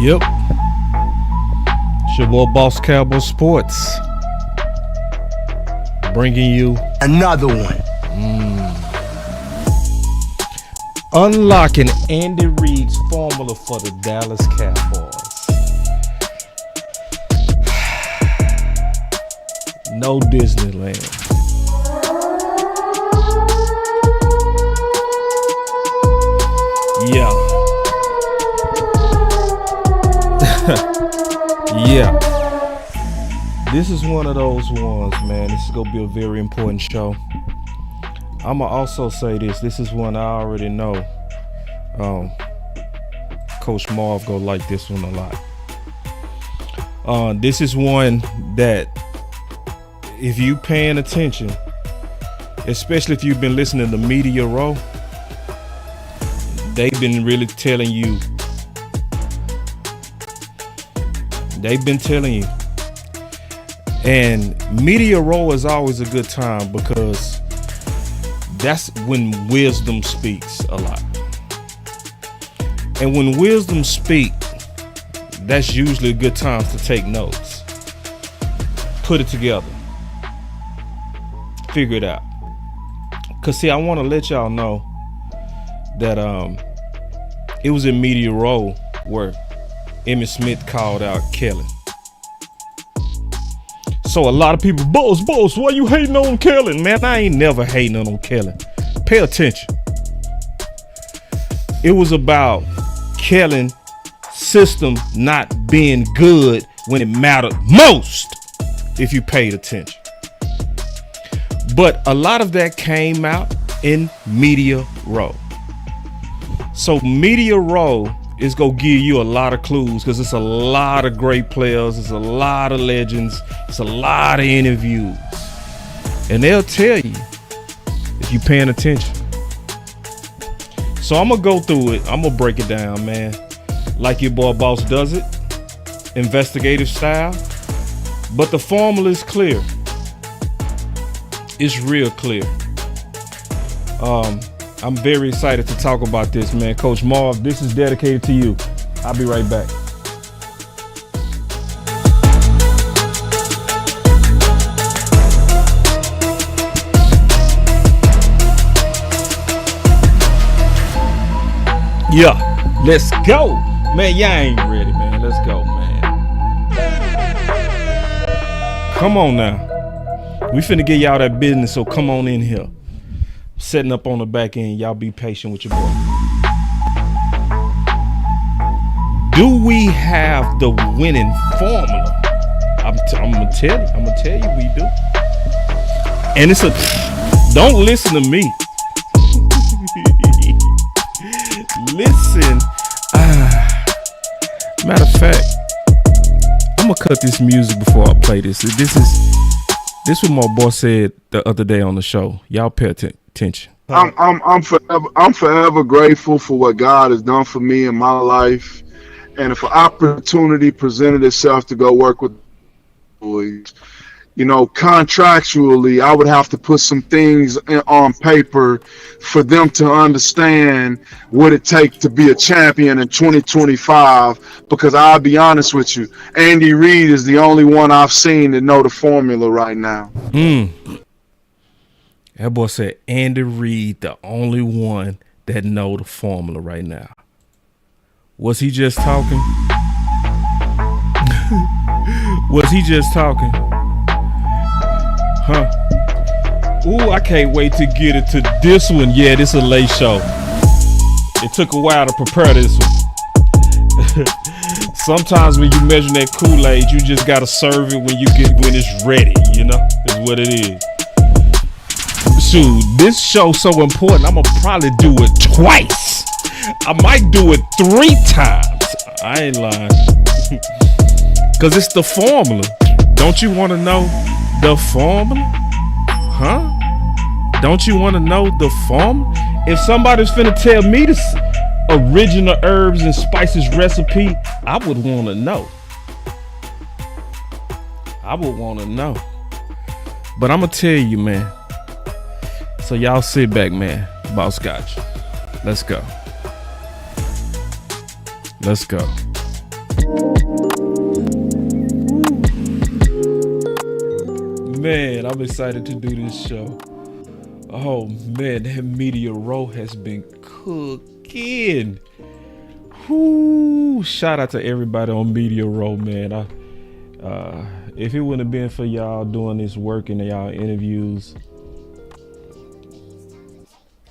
Yep. It's your boy Boss Cowboy Sports. Bringing you another one. Unlocking Andy Reid's formula for the Dallas Cowboys. No Disneyland. Yeah. Yeah. This is one of those ones, man. This is going to be a very important show. I'm going to also say this. This is one I already know. Coach Marv going to like this one a lot. This is one that if you paying attention, especially if you've been listening to Media Row, they've been really telling you. They've been telling you. And Media Row is always a good time because that's when wisdom speaks a lot. And when wisdom speaks, that's usually a good time to take notes. Put it together. Figure it out. Because, see, I want to let y'all know that it was in Media Row where Emmitt Smith called out Kellen. So a lot of people, boss, why you hating on Kellen? Man, I ain't never hating on Kellen. Pay attention. It was about Kellen's system not being good when it mattered most, if you paid attention. But a lot of that came out in Media Row. So Media Row is going to give you a lot of clues because it's a lot of great players. It's a lot of legends. It's a lot of interviews. And they'll tell you if you're paying attention. So I'm going to go through it. I'm going to break it down, man. Like your boy Boss does it. Investigative style. But the formula is clear. It's real clear. I'm very excited to talk about this, man. Coach Marv, this is dedicated to you. I'll be right back. Yeah, let's go. Man, y'all ain't ready, man. Let's go, man. Come on now. We finna get y'all that business, so come on in here. Setting up on the back end. Y'all be patient with your boy. Do we have the winning formula? I'm gonna tell you we do. And it's don't listen to me. Listen. Matter of fact, I'm gonna cut this music before I play this. This what my boss said the other day on the show. Y'all pay attention. I'm forever grateful for what God has done for me in my life, and if an opportunity presented itself to go work with boys, you know, contractually, I would have to put some things on paper for them to understand what it takes to be a champion in 2025. Because I'll be honest with you, Andy Reid is the only one I've seen that know the formula right now. That boy said Andy Reid, the only one that know the formula right now. Was he just talking? Was he just talking? Huh? Ooh, I can't wait to get it to this one. Yeah, this is a late show. It took a while to prepare this one. Sometimes when you measure that Kool-Aid, you just gotta serve it when it's ready. You know, is what it is. Shoot, this show's so important. I'm gonna probably do it twice. I might do it 3 times. I ain't lying. Cause it's the formula. Don't you want to know the formula? Huh? Don't you want to know the formula? If somebody's finna tell me this original herbs and spices recipe, I would want to know. I would want to know. But I'm gonna tell you, man. So y'all sit back, man. Boss got you. Let's go. Let's go. Man, I'm excited to do this show. Oh man, that media row has been cooking. Whoo! Shout out to everybody on media row, man. If it wouldn't have been for y'all doing this work and y'all interviews,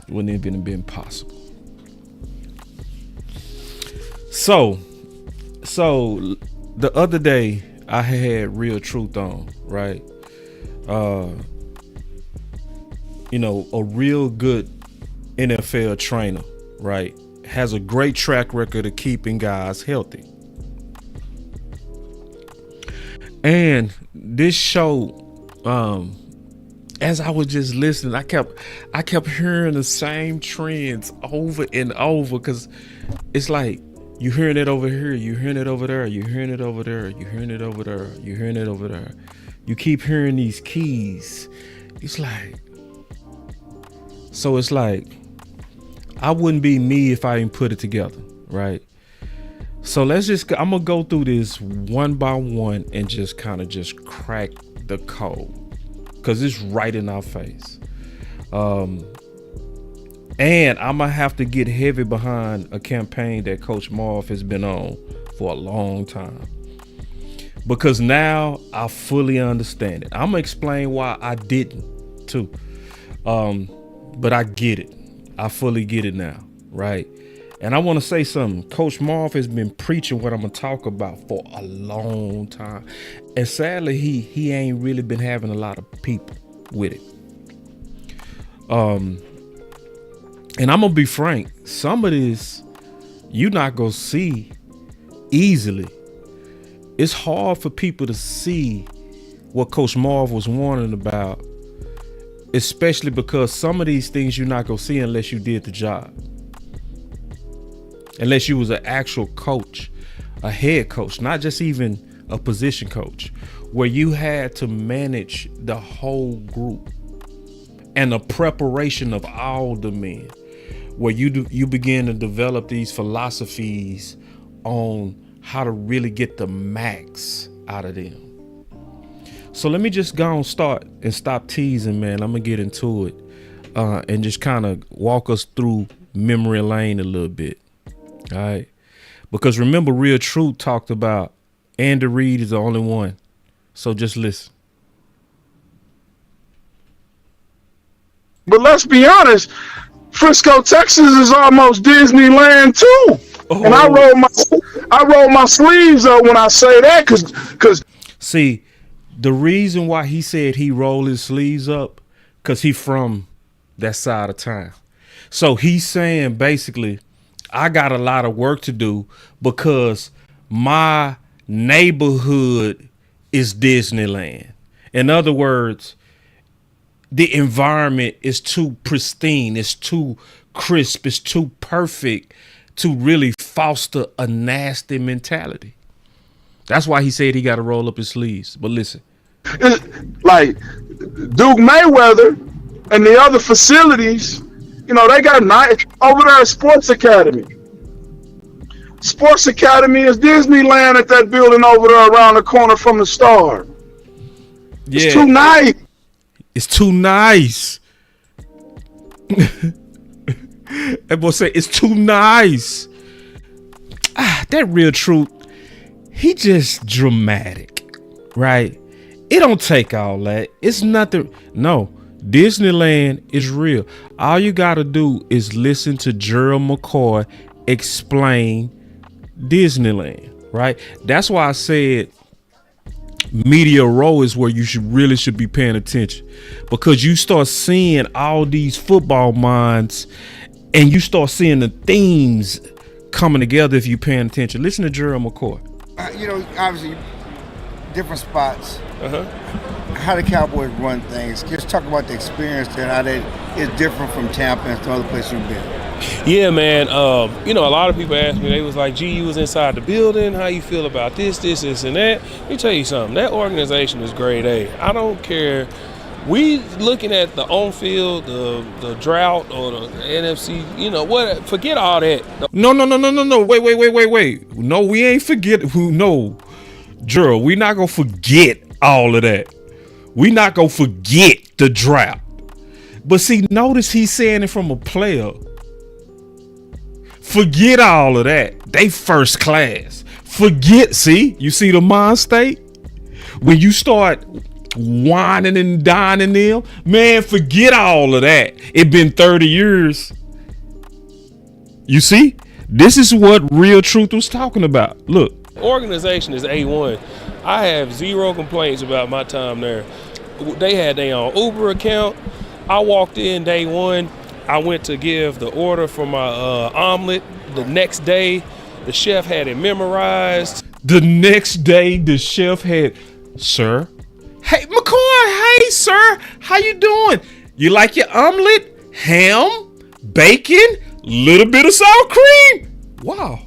it wouldn't have been possible. So the other day I had Real Truth on, right? A real good NFL trainer, right? Has a great track record of keeping guys healthy. And this show, as I was just listening, I kept hearing the same trends over and over, because it's like you hearing it over here, you hearing it over there, you hearing it over there, you hearing it over there, you hearing it over there. You keep hearing these keys. It's like I wouldn't be me if I didn't put it together, right? So I'm gonna go through this one by one and just kind of just crack the code, because it's right in our face. And I'm gonna have to get heavy behind a campaign that Coach Marv has been on for a long time, because now I fully understand it. I'm gonna explain why I didn't too. But I get it. I fully get it now, right? And I want to say something. Coach Marv has been preaching what I'm gonna talk about for a long time, and sadly, he ain't really been having a lot of people with it. And I'm gonna be frank. Some of this you're not gonna see easily. It's hard for people to see what Coach Marv was warning about, especially because some of these things you're not gonna see unless you did the job. Unless you was an actual coach, a head coach, not just even a position coach, where you had to manage the whole group and the preparation of all the men, where you begin to develop these philosophies on how to really get the max out of them. So let me just go and start and stop teasing, man. I'm gonna get into it and just kind of walk us through memory lane a little bit. All right, because remember, Real Truth talked about Andy Reid is the only one. So just listen. But let's be honest, Frisco, Texas is almost Disneyland too. Oh. And I roll my sleeves up when I say that, cause see, the reason why he said he rolled his sleeves up, cause he from that side of town. So he's saying basically, I got a lot of work to do because my neighborhood is Disneyland. In other words, the environment is too pristine, it's too crisp, it's too perfect to really foster a nasty mentality. That's why he said he got to roll up his sleeves. But listen. Like Duke Mayweather and the other facilities, they got nice over there at Sports Academy. Sports Academy is Disneyland at that building over there around the corner from the Star. Yeah. It's too nice. It's too nice. That boy say it's too nice. That Real Truth, he just dramatic, right? It don't take all that. It's nothing. No, Disneyland is real. All you got to do is listen to Gerald McCoy explain Disneyland, right? That's why I said media row is where you should be paying attention, because you start seeing all these football minds and you start seeing the themes coming together if you're paying attention. Listen to Gerald McCoy. Obviously, different spots. How the Cowboys run things. Just talk about the experience there, how that is different from Tampa and some other places you've been. Yeah, man. A lot of people asked me, they was like, gee, you was inside the building. How you feel about this, and that? Let me tell you something. That organization is grade A. I don't care We looking at the on-field, the drought, or the NFC. You know what? Forget all that. No. Wait. No, we ain't forget. No, Gerald, we not gonna forget all of that. We not gonna forget the drought. But see, notice he's saying it from a player. Forget all of that. They first class. See, you see the mind state? When you start whining and dining them, man, forget all of that. It been 30 years. You see? This is what Real Truth was talking about. Look. Organization is A1. I have zero complaints about my time there. They had their own Uber account. I walked in day one. I went to give the order for my omelet. The next day, the chef had it memorized. The next day, the chef had, sir. Hey, McCoy. Hey, sir. How you doing? You like your omelet? Ham, bacon, little bit of sour cream. Wow.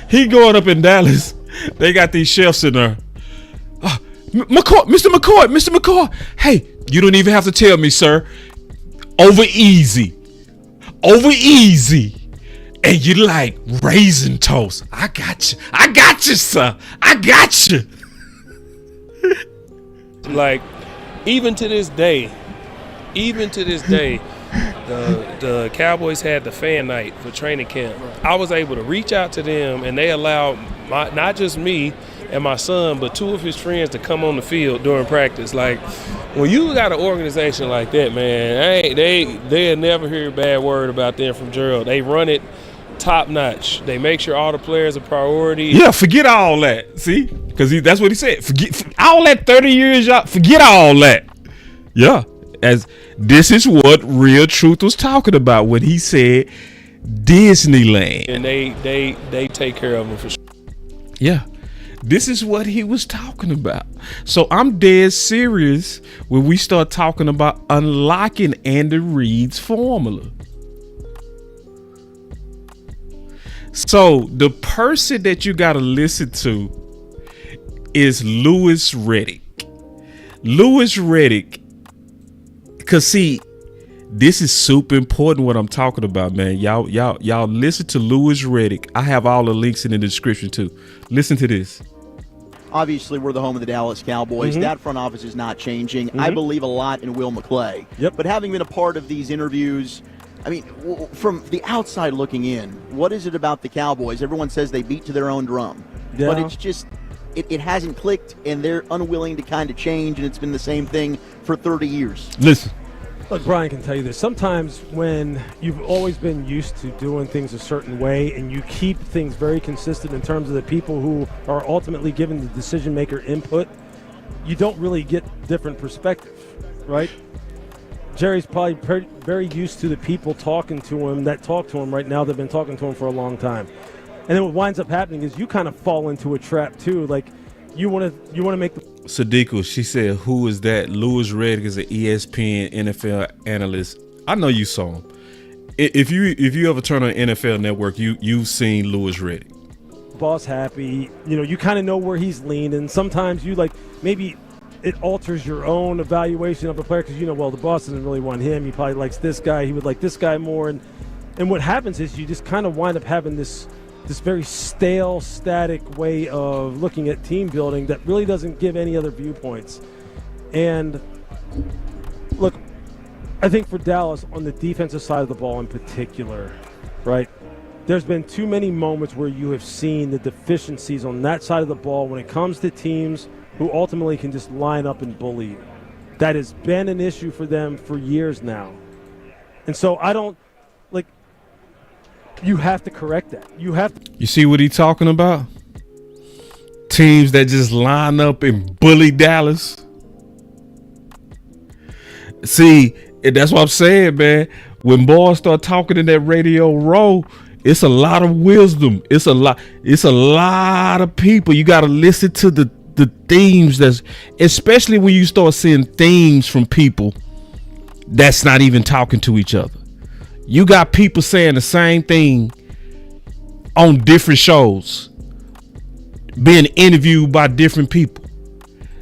He going up in Dallas. They got these chefs in there. McCoy, Mr. McCoy. Hey, you don't even have to tell me, sir. Over easy. And you like raisin toast. I got you, sir. I got you. Like, even to this day, the Cowboys had the fan night for training camp. I was able to reach out to them, and they allowed not just me and my son, but two of his friends to come on the field during practice. Like, when you got an organization like that, man, they'll never hear a bad word about them from Gerald. They run it top notch. They make sure all the players are priority. Yeah, forget all that. See? Because that's what he said. Forget all that 30 years, y'all. Forget all that. Yeah. As this is what Real Truth was talking about when he said Disneyland. And they take care of them for sure. Yeah. This is what he was talking about. So I'm dead serious when we start talking about unlocking Andy Reid's formula. So the person that you got to listen to is Louis Riddick. Cause see, this is super important what I'm talking about, man. Y'all listen to Louis Riddick. I have all the links in the description too. Listen to this. Obviously, we're the home of the Dallas Cowboys. Mm-hmm. That front office is not changing. Mm-hmm. I believe a lot in Will McClay. Yep. But having been a part of these interviews, I mean, from the outside looking in, what is it about the Cowboys? Everyone says they beat to their own drum. Yeah. But it's just, it hasn't clicked, and they're unwilling to kind of change, and it's been the same thing for 30 years. Listen. Look, Brian can tell you this. Sometimes when you've always been used to doing things a certain way and you keep things very consistent in terms of the people who are ultimately giving the decision maker input, you don't really get different perspective, right? Jerry's probably very used to the people talking to him that talk to him right now. They've been talking to him for a long time. And then what winds up happening is you kind of fall into a trap too. Like you want to make the Sadiqa, she said, who is that? Louis Riddick is an ESPN NFL analyst. I know you saw him. If you ever turn on NFL Network, you've seen Louis Riddick. Boss happy, you kind of know where he's leaning. Sometimes you maybe it alters your own evaluation of a player because the boss doesn't really want him. He probably likes this guy. He would like this guy more. And what happens is you just kind of wind up having this very stale, static way of looking at team building that really doesn't give any other viewpoints. And look, I think for Dallas, on the defensive side of the ball in particular, right, there's been too many moments where you have seen the deficiencies on that side of the ball when it comes to teams who ultimately can just line up and bully you. That has been an issue for them for years now. And so you have to correct that. You see what he's talking about? Teams that just line up and bully Dallas. See, that's what I'm saying, man. When boys start talking in that radio row, it's a lot of wisdom. It's a lot of people. You got to listen to the themes especially when you start seeing themes from people that's not even talking to each other. You got people saying the same thing on different shows. being interviewed by different people.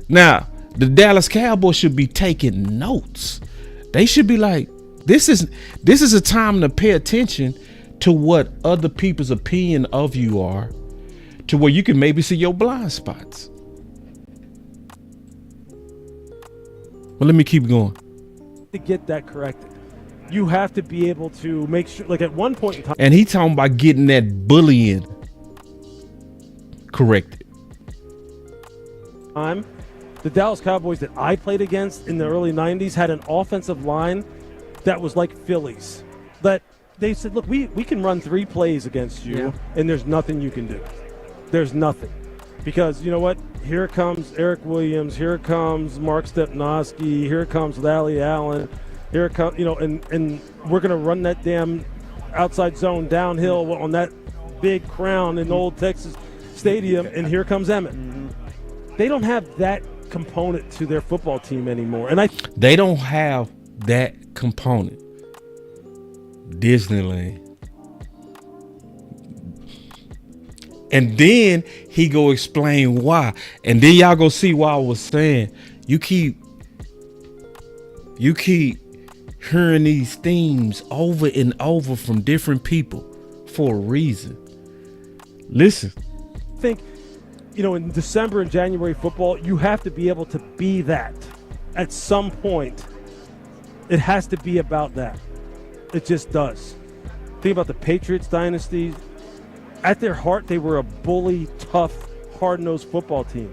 Now, the Dallas Cowboys should be taking notes. They should be like, this is a time to pay attention to what other people's opinion of you are, to where you can maybe see your blind spots. But let me keep going. To get that corrected, you have to be able to make sure, like at one point in time. And he talking about getting that bullying corrected. The Dallas Cowboys that I played against in the early 90s had an offensive line that was like Phillies. That they said, look, we can run 3 plays against you, and there's nothing you can do. There's nothing. Because you know what? Here comes Eric Williams. Here comes Mark Stepnoski. Here comes Lally Allen. Here comes, and we're going to run that damn outside zone downhill on that big crown in Old Texas Stadium, and here comes Emmett. They don't have that component to their football team anymore. And they don't have that component. Disneyland. And then he go explain why. And then y'all go see why I was saying you keep hearing these themes over and over from different people for a reason. Listen. I think, in December and January football, you have to be able to be that. At some point, it has to be about that. It just does. Think about the Patriots dynasty. At their heart, they were a bully, tough, hard-nosed football team.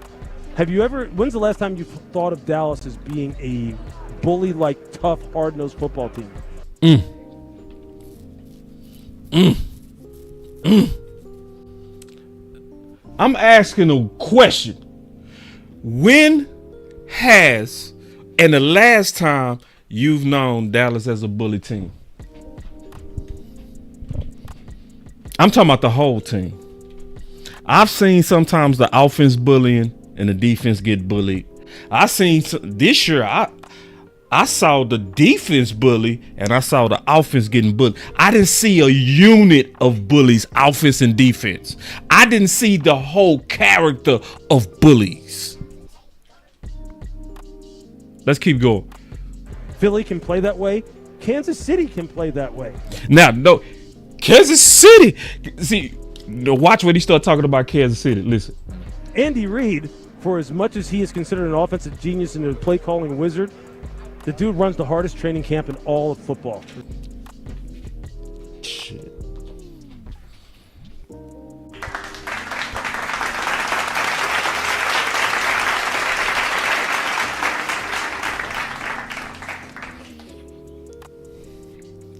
When's the last time you thought of Dallas as being a bully-like, tough, hard-nosed football team? I'm asking a question. When has, and the last time you've known Dallas as a bully team? I'm talking about the whole team. I've seen sometimes the offense bullying and the defense get bullied. I seen this year, I saw the defense bully and I saw the offense getting bullied. I didn't see a unit of bullies, offense and defense. I didn't see the whole character of bullies. Let's keep going. Philly can play that way. Kansas City can play that way. Now, no, Kansas City. See, watch when he start talking about Kansas City. Listen. Andy Reid, for as much as he is considered an offensive genius and a play calling wizard, the dude runs the hardest training camp in all of football. Shit.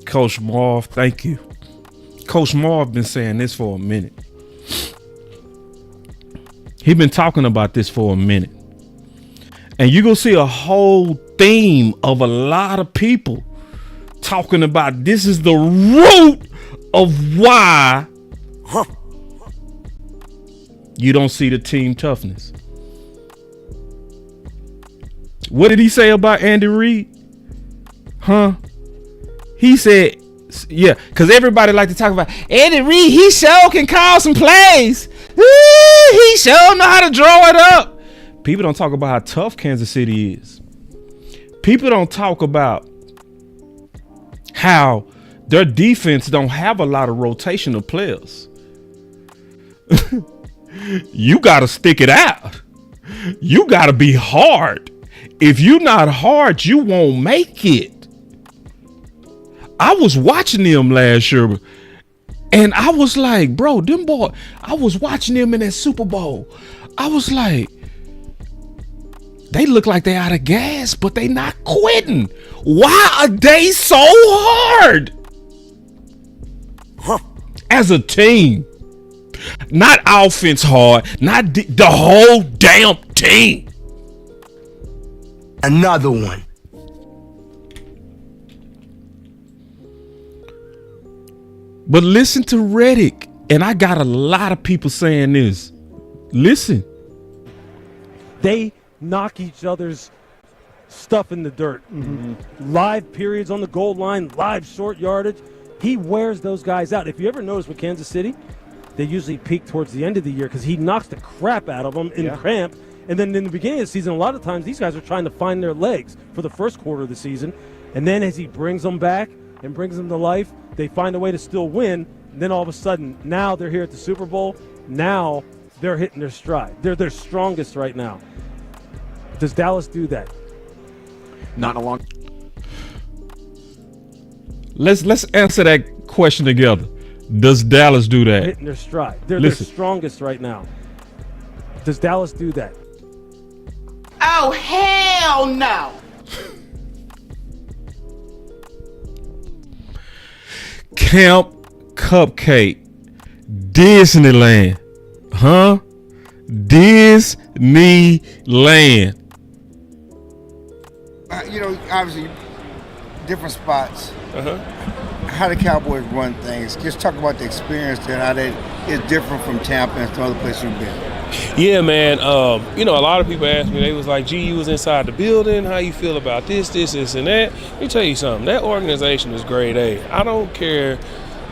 Coach Marv, thank you. Coach Marv been saying this for a minute. He been talking about this for a minute. And you're going to see a whole theme of a lot of people talking about this is the root of why you don't see the team toughness. What did he say about Andy Reid? He said, yeah, because everybody like to talk about Andy Reid. He sure can call some plays. He sure know how to draw it up. People don't talk about how tough Kansas City is. People don't talk about how their defense don't have a lot of rotational players. You got to stick it out. You got to be hard. If you're not hard, you won't make it. I was watching them last year, and I was like, bro, them boy, I was watching them in that Super Bowl. I was like, they look like they out of gas, but they not quitting. Why are they so hard? As a team. Not offense hard, not the whole damn team. Another one. But listen to Reddick, and I got a lot of people saying this. Listen. They knock each other's stuff in the dirt. Live periods on the goal line, live short yardage. He wears those guys out. If you ever notice with Kansas City, they usually peak towards the end of the year because he knocks the crap out of them in cramp. And then in the beginning of the season, a lot of times these guys are trying to find their legs for the first quarter of the season. And then as he brings them back and brings them to life, they find a way to still win. And then all of a sudden, now they're here at the Super Bowl. Now they're hitting their stride. They're their strongest right now. Does Dallas do that? Not in a long. Let's answer that question together. Does Dallas do that? Hitting their stride. They're their strongest right now. Does Dallas do that? Oh, hell no. Camp Cupcake. Disneyland. Huh? Disneyland. Obviously, different spots. How the Cowboys run things. Just talk about the experience there, how that is different from Tampa and some other places you've been. Yeah, man. A lot of people asked me, they was like, gee, you was inside the building. How you feel about this, and that? Let me tell you something. That organization is grade A. I don't care.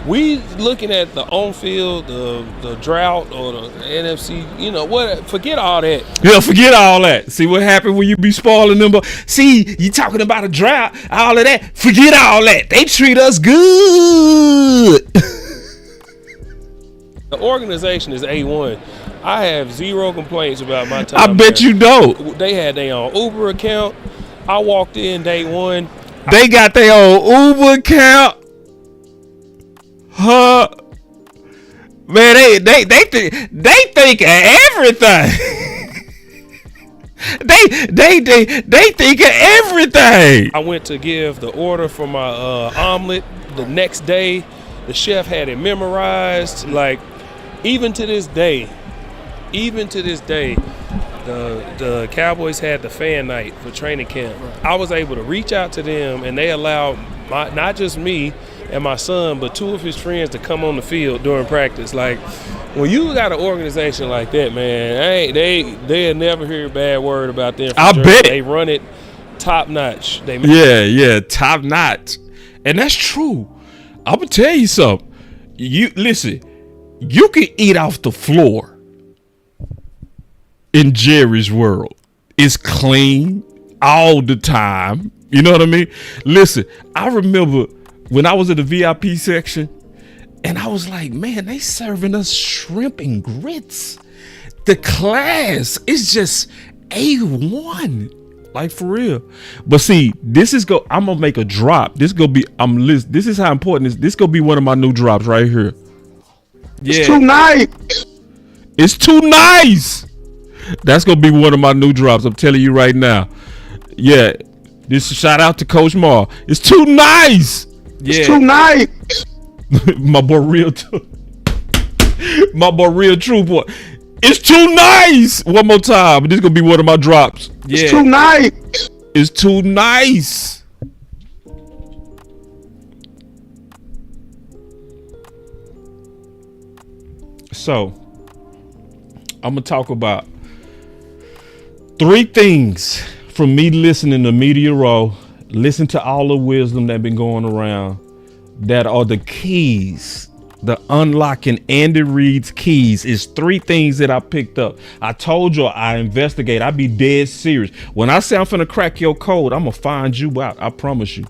We looking at the on-field, the drought, or the NFC, what? Forget all that. Yeah, forget all that. See what happened when you be spoiling them? See, you talking about a drought, all of that. Forget all that. They treat us good. The organization is A1. I have zero complaints about my time. I bet you don't. They had their own Uber account. I walked in day one. They got their own Uber account. Huh? Man, they think of everything. they think of everything. I went to give the order for my omelet the next day. The chef had it memorized. Like, even to this day, the Cowboys had the fan night for training camp. I was able to reach out to them, and they allowed not just me and my son, but two of his friends to come on the field during practice. Like, when you got an organization like that, man, they'll never hear a bad word about them. I bet. They run it top notch. Yeah, top notch. And that's true. I'm going to tell you something. Listen, you can eat off the floor in Jerry's world. It's clean all the time. You know what I mean? Listen, I remember when I was in the VIP section, and I was like, man, they serving us shrimp and grits. The class is just A1. Like, for real. But see, I'm gonna make a drop. This is how important this gonna be one of my new drops right here. Yeah. It's too nice. It's too nice. That's gonna be one of my new drops. I'm telling you right now. Yeah. This is a shout out to Coach Mar. It's too nice. Yeah. It's too nice. My boy real true boy. It's too nice. One more time. This is gonna be one of my drops. Yeah. It's too nice. It's too nice. So, I'm gonna talk about 3 things from me listening to Media Row. Listen to all the wisdom that been going around. That are the keys. The unlocking Andy Reid's keys is 3 things that I picked up. I told you I investigate. I be dead serious. When I say I'm finna crack your code, I'm gonna find you out. I promise you.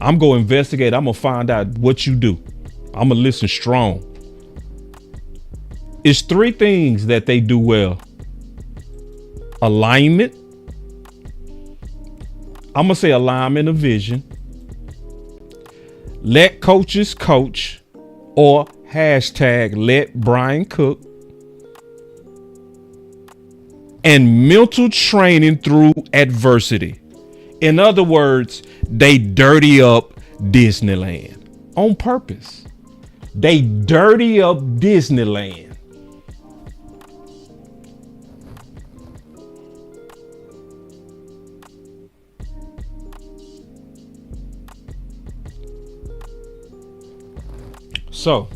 I'm gonna investigate. I'm gonna find out what you do. I'm gonna listen strong. It's 3 things that they do well. Alignment. I'm gonna say alignment of vision. Let coaches coach, or hashtag let Brian cook. And mental training through adversity. In other words, they dirty up Disneyland on purpose. They dirty up Disneyland. So,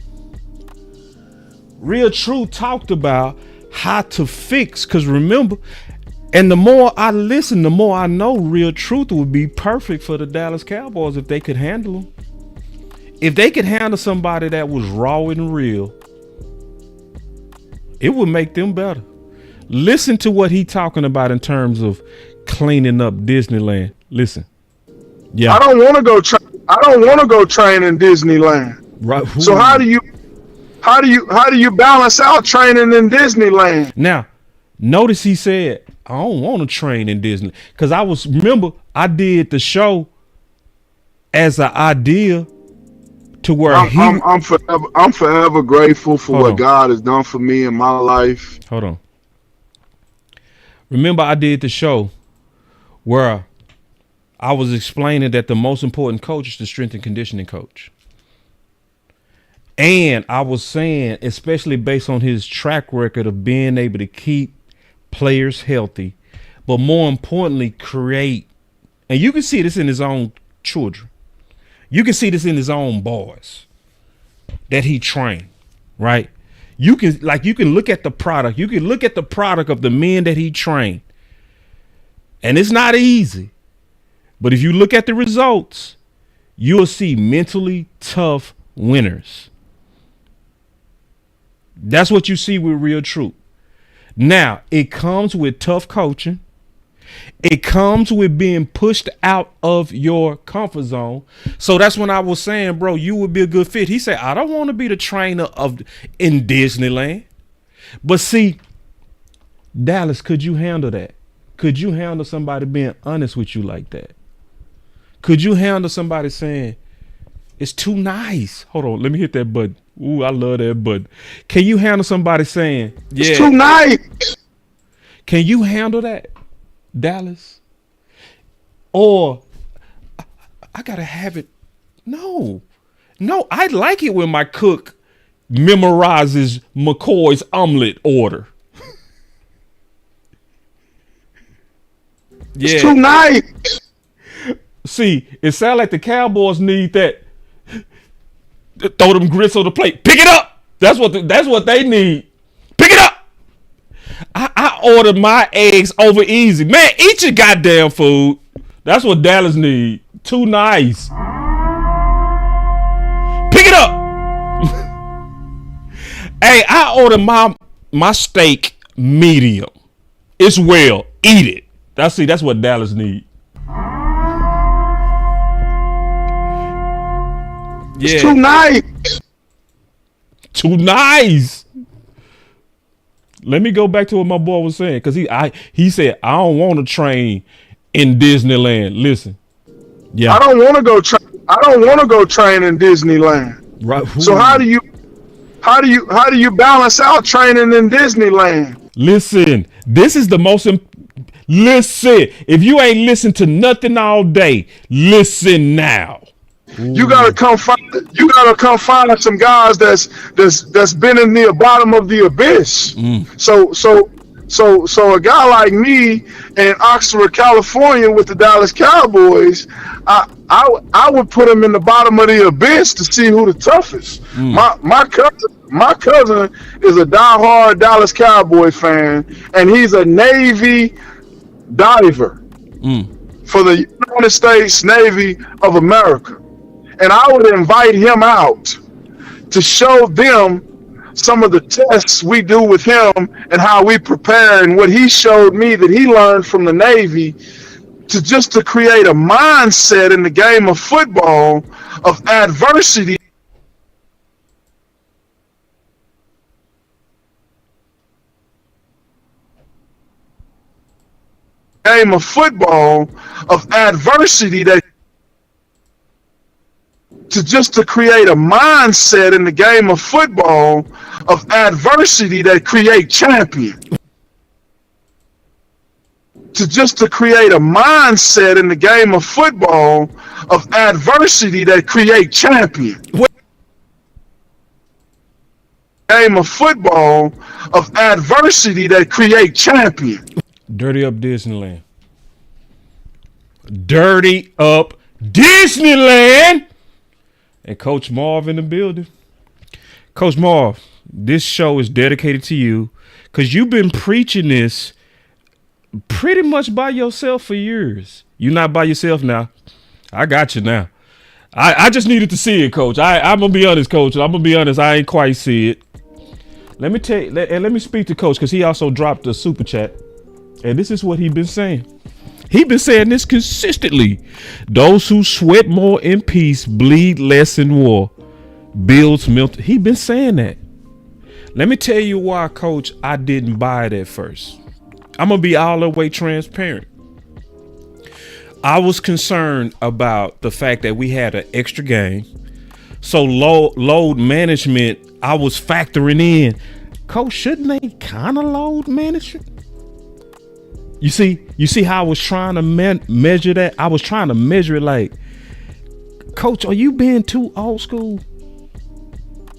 Real Truth talked about how to fix, because remember, and the more I listen, the more I know Real Truth would be perfect for the Dallas Cowboys if they could handle them. If they could handle somebody that was raw and real, It would make them better. Listen to what he talking about in terms of cleaning up Disneyland. Listen. Yeah. I don't want to go train in Disneyland. Right. So how do you balance out training in Disneyland? Now, notice he said, I don't want to train in Disney. Because remember, I did the show as an idea to where I'm forever grateful for what God has done for me in my life. Hold on. Remember, I did the show where I was explaining that the most important coach is the strength and conditioning coach. And I was saying, especially based on his track record of being able to keep players healthy, but more importantly, create. And you can see this in his own children. You can see this in his own boys that he trained, right? You can look at the product. You can look at the product of the men that he trained. And it's not easy. But if you look at the results, you'll see mentally tough winners. That's what you see with Real Truth. Now, it comes with tough coaching. It comes with being pushed out of your comfort zone. So that's when I was saying, bro, you would be a good fit. He said, I don't want to be the trainer in Disneyland. But see, Dallas, could you handle that? Could you handle somebody being honest with you like that? Could you handle somebody saying, it's too nice? Hold on, let me hit that button. Ooh, I love that button. Can you handle somebody saying, yeah, it's too nice? Can you handle that, Dallas? Or I gotta have it. No, I like it when my cook memorizes McCoy's omelet order. Yeah. It's too nice. See, it sounds like the Cowboys need that. Throw them grits on the plate. Pick it up. That's what they need. Pick it up. I ordered my eggs over easy. Man, eat your goddamn food. That's what Dallas need. Too nice. Pick it up. Hey, I ordered my steak medium. It's well. Eat it. That's what Dallas need. Yeah. It's too nice. Too nice. Let me go back to what my boy was saying, because he said, I don't want to train in Disneyland. Listen. Yeah. I don't want to go train in Disneyland. Right. So how do you balance out training in Disneyland? Listen, this is the most listen. If you ain't listened to nothing all day, listen now. You gotta come find some guys that's been in the bottom of the abyss. So a guy like me in Oxford, California, with the Dallas Cowboys, I would put him in the bottom of the abyss to see who the toughest. My cousin is a diehard Dallas Cowboy fan, and he's a Navy diver for the United States Navy of America. And I would invite him out to show them some of the tests we do with him and how we prepare, and what he showed me that he learned from the Navy to create a mindset in the game of football of adversity. Game of football of adversity that to create a mindset in the game of football of adversity that create champion. To create a mindset in the game of football of adversity that create champion. Game of football of adversity that create champion. Dirty up Disneyland. Dirty up Disneyland. And Coach Marv in the building. Coach Marv, this show is dedicated to you because you've been preaching this pretty much by yourself for years. You're not by yourself now. I got you now. I just needed to see it, Coach. I'm going to be honest, Coach. I'm going to be honest. I ain't quite see it. Let me tell you, and let me speak to Coach, because he also dropped a super chat. And this is what he been saying. He been saying this consistently. Those who sweat more in peace bleed less in war. Builds mental. He been saying that. Let me tell you why, Coach, I didn't buy it at first. I'm going to be all the way transparent. I was concerned about the fact that we had an extra game. So load management, I was factoring in. Coach, shouldn't they kind of load management? You see how I was trying to measure that? I was trying to measure it like, Coach, are you being too old school?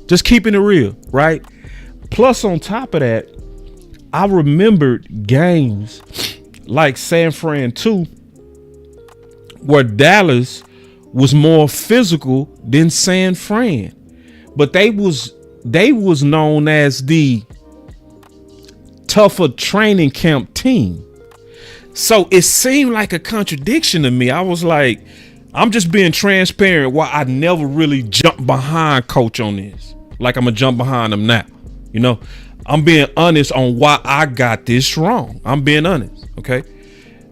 Just keeping it real, right? Plus, on top of that, I remembered games like San Fran 2, where Dallas was more physical than San Fran, but they was known as the tougher training camp team. So it seemed like a contradiction to me. I was like, I'm just being transparent why I never really jumped behind Coach on this. Like I'm gonna jump behind him now. You know, I'm being honest on why I got this wrong. I'm being honest. Okay.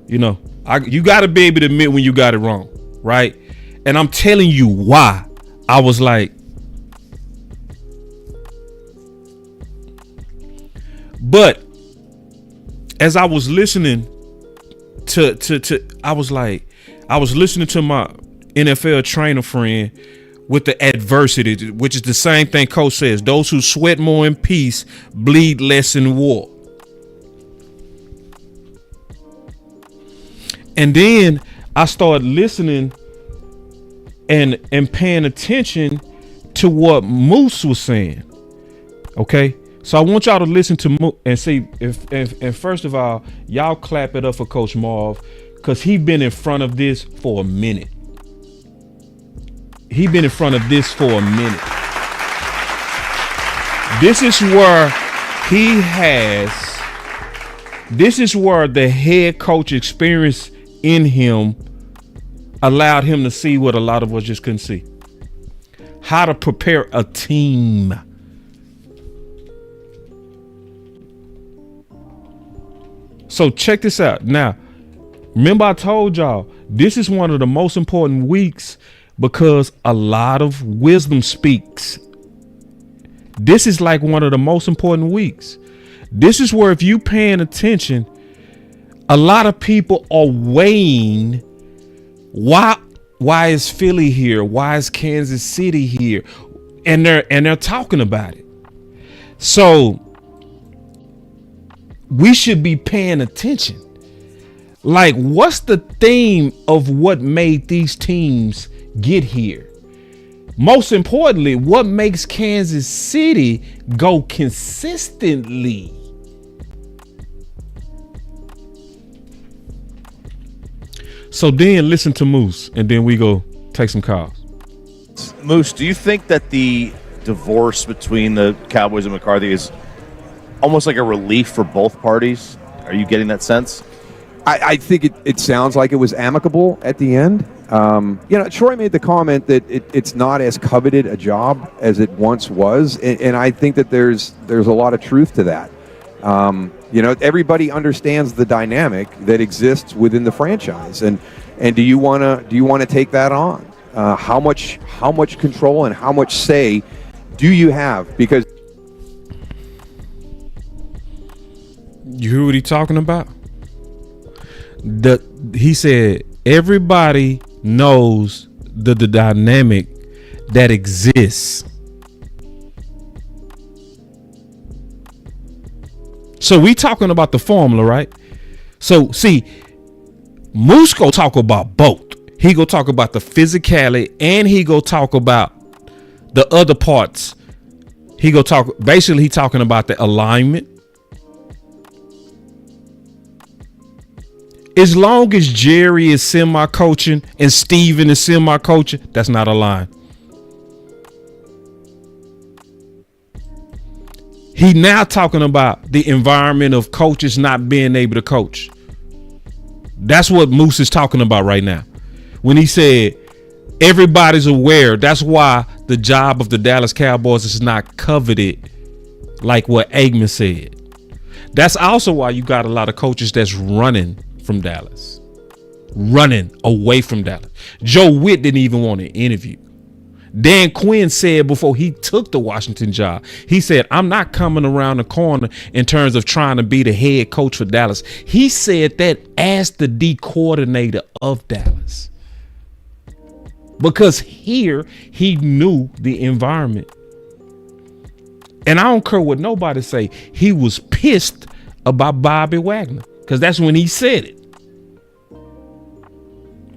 You know, you gotta be able to admit when you got it wrong. Right. And I'm telling you why I was like, but as I was listening I was listening to my NFL trainer friend with the adversity, which is the same thing Coach says. Those who sweat more in peace bleed less in war. And then I started listening and paying attention to what Moose was saying. Okay. So I want y'all to listen to Moose and see if first of all, y'all clap it up for Coach Marv, because he been in front of this for a minute. This is where the head coach experience in him allowed him to see what a lot of us just couldn't see. How to prepare a team. So check this out. Now, remember I told y'all, this is one of the most important weeks because a lot of wisdom speaks. This is like one of the most important weeks. This is where if you paying attention, a lot of people are weighing why is Philly here? Why is Kansas City here? And they're talking about it. So we should be paying attention. Like, what's the theme of what made these teams get here? Most importantly, what makes Kansas City go consistently? So then listen to Moose, and then we go take some calls. Moose, do you think that the divorce between the Cowboys and McCarthy is almost like a relief for both parties? Are you getting that sense? I think it sounds like it was amicable at the end. Troy made the comment that it's not as coveted a job as it once was, and I think that there's a lot of truth to that. Everybody understands the dynamic that exists within the franchise, and do you want to take that on? How much control and how much say do you have? Because you hear what he's talking about? He said everybody knows the dynamic that exists. So we talking about the formula, right? So see, Moose go talk about both. He go talk about the physicality, and he go talk about the other parts. He talking about the alignment. As long as Jerry is semi-coaching and Steven is semi-coaching, that's not a line. He now talking about the environment of coaches not being able to coach. That's what Moose is talking about right now. When he said everybody's aware, that's why the job of the Dallas Cowboys is not coveted like what Aikman said. That's also why you got a lot of coaches that's running from Dallas, running away from Dallas. Joe Witt didn't even want to interview. Dan Quinn said before he took the Washington job, he said, I'm not coming around the corner in terms of trying to be the head coach for Dallas. He said that as the D coordinator of Dallas, because here he knew the environment. And I don't care what nobody say. He was pissed about Bobby Wagner because that's when he said it.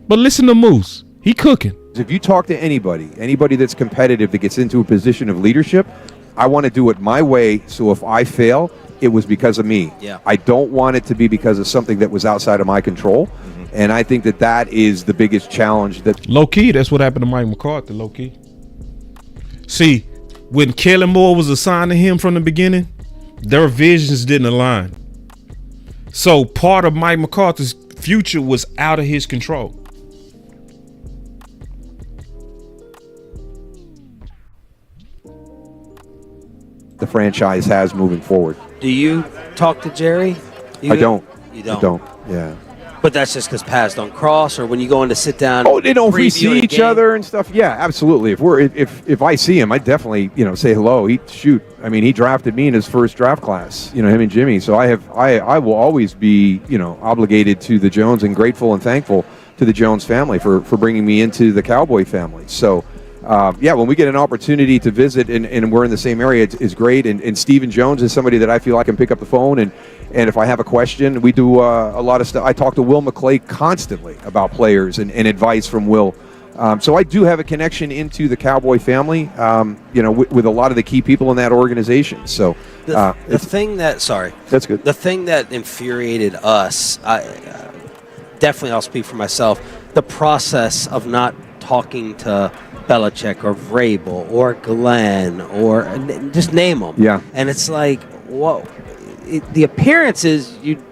But listen to Moose. He cooking. If you talk to anybody that's competitive that gets into a position of leadership, I want to do it my way. So if I fail, it was because of me. Yeah. I don't want it to be because of something that was outside of my control. Mm-hmm. And I think that is the biggest challenge. That low key, that's what happened to Mike McCarthy. Low key. See, when Kellen Moore was assigned to him from the beginning, their visions didn't align. So part of Mike McCarthy's future was out of his control. The franchise has moving forward. Do you talk to Jerry? I don't. You don't? I don't, yeah. But that's just because paths don't cross, or when you go in to sit down. Oh, they don't. If we see each game? other and stuff. Yeah, absolutely. If I see him, I definitely say hello. He drafted me in his first draft class. Him and Jimmy. So I will always be obligated to the Jones and grateful and thankful to the Jones family for bringing me into the Cowboy family. So. When we get an opportunity to visit and we're in the same area, it's great. And Stephen Jones is somebody that I feel I can pick up the phone and if I have a question, we do a lot of stuff. I talk to Will McClay constantly about players and advice from Will. So I do have a connection into the Cowboy family, with a lot of the key people in that organization. So the thing that that's good. The thing that infuriated us, definitely I'll speak for myself, the process of not talking to Belichick or Vrabel or Glenn or just name them. Yeah. And it's like, whoa. The appearance is you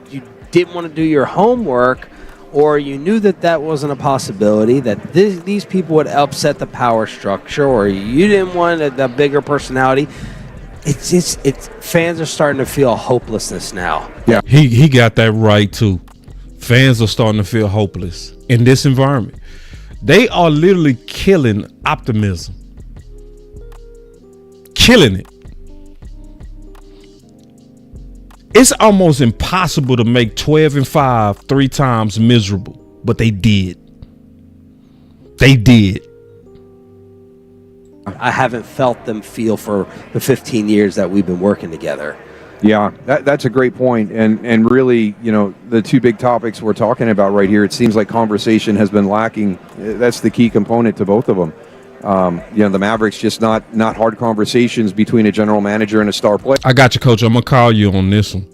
didn't want to do your homework, or you knew that wasn't a possibility, that these people would upset the power structure, or you didn't want a bigger personality. It's fans are starting to feel hopelessness now. Yeah, he got that right too. Fans are starting to feel hopeless in this environment. They are literally killing optimism. Killing it. It's almost impossible to make 12-5 3 times miserable, but they did. They did. I haven't felt them feel for the 15 years that we've been working together. Yeah, that's a great point. And really, the two big topics we're talking about right here, it seems like conversation has been lacking. That's the key component to both of them. The Mavericks just not hard conversations between a general manager and a star player. I got you, Coach. I'm going to call you on this one.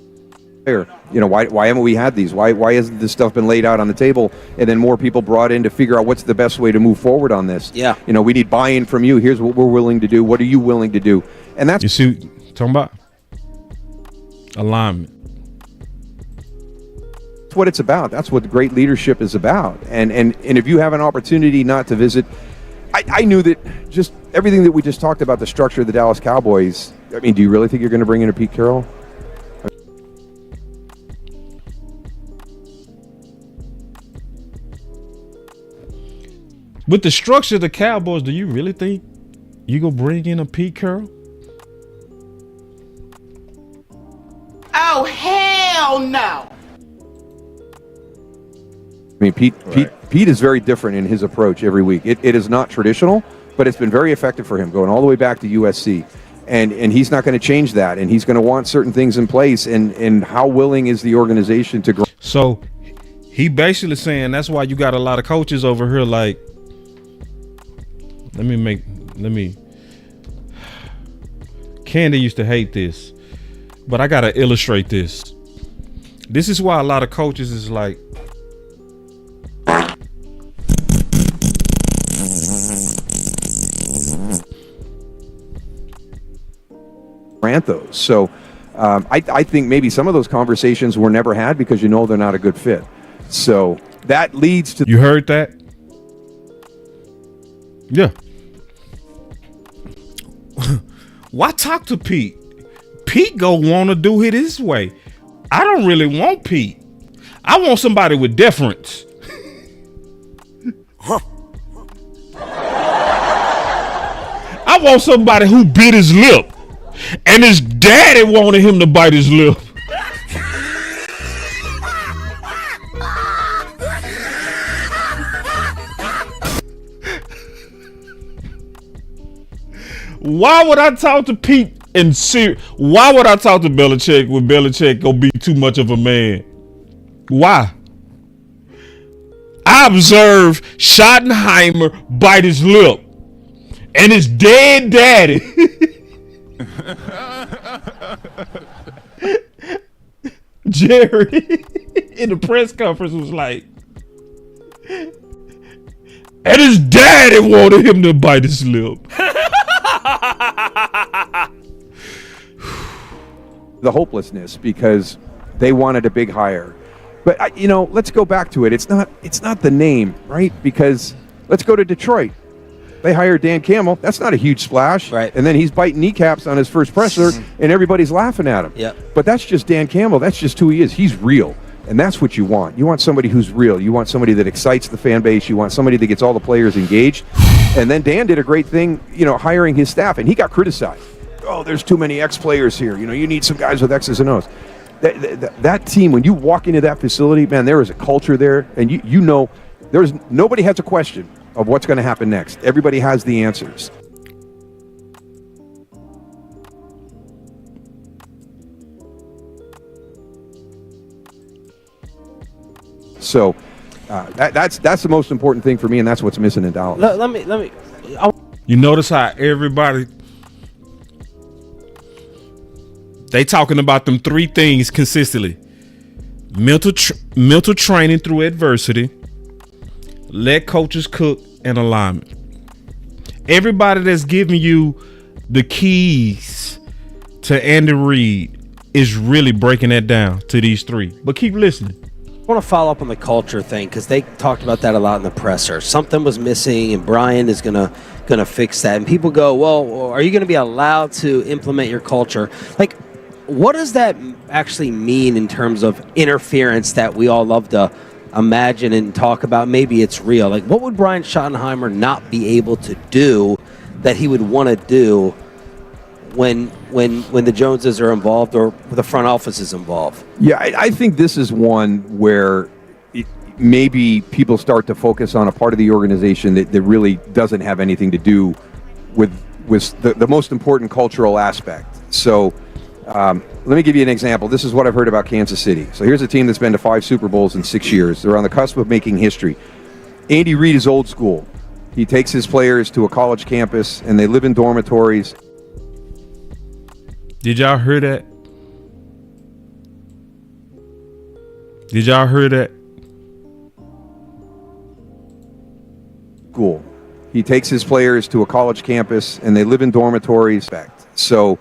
Why haven't we had these? Why hasn't this stuff been laid out on the table and then more people brought in to figure out what's the best way to move forward on this? Yeah. We need buy-in from you. Here's what we're willing to do. What are you willing to do? And that's... You see, talking about alignment. That's what it's about. That's what great leadership is about. And if you have an opportunity not to visit, I knew that just everything that we just talked about, the structure of the Dallas Cowboys. I mean, do you really think you're going to bring in a Pete Carroll? With the structure of the Cowboys, do you really think you gonna bring in a Pete Carroll? Oh, hell no. I mean, Pete is very different in his approach every week. It is not traditional, but it's been very effective for him, going all the way back to USC. And he's not going to change that, and he's going to want certain things in place. And how willing is the organization to grow? So he basically saying that's why you got a lot of coaches over here like, Candy used to hate this, but I got to illustrate this. This is why a lot of coaches is like, grant those. So I think maybe some of those conversations were never had because they're not a good fit. So that leads to... You heard that? Yeah. Why talk to Pete? Pete go want to do it his way. I don't really want Pete. I want somebody with deference. I want somebody who bit his lip, and his daddy wanted him to bite his lip. Why would I talk to Pete and why would I talk to Belichick when Belichick gonna be too much of a man? Why? I observed Schottenheimer bite his lip, and his dead daddy Jerry in the press conference was like, and his daddy wanted him to bite his lip. The hopelessness because they wanted a big hire. But let's go back to it. It's not the name, right? Because let's go to Detroit. They hired Dan Campbell. That's not a huge splash. Right. And then he's biting kneecaps on his first presser, and everybody's laughing at him. Yep. But that's just Dan Campbell. That's just who he is. He's real. And that's what you want. You want somebody who's real. You want somebody that excites the fan base. You want somebody that gets all the players engaged. And then Dan did a great thing, hiring his staff, and he got criticized. Oh, there's too many X-players here. You need some guys with X's and O's. That team, when you walk into that facility, man, there is a culture there, and nobody has a question of what's going to happen next. Everybody has the answers. So that's the most important thing for me, and that's what's missing in Dallas. Let me. You notice how everybody they talking about them three things consistently: mental training through adversity, let coaches cook, and alignment. Everybody that's giving you the keys to Andy Reid is really breaking that down to these three. But keep listening. I want to follow up on the culture thing because they talked about that a lot in the presser. Something was missing, and Brian is gonna fix that. And people go, "Well, are you going to be allowed to implement your culture?" Like, what does that actually mean in terms of interference that we all love to imagine and talk about? Maybe it's real. Like, what would Brian Schottenheimer not be able to do that he would want to do when the Joneses are involved or the front office is involved? Yeah, I think this is one where maybe people start to focus on a part of the organization that really doesn't have anything to do with the most important cultural aspect. So let me give you an example. This is what I've heard about Kansas City. So here's a team that's been to 5 Super Bowls in 6 years. They're on the cusp of making history. Andy Reid is old school. He takes his players to a college campus, and they live in dormitories. Did y'all hear that? Did y'all hear that? Cool. He takes his players to a college campus, and they live in dormitories. So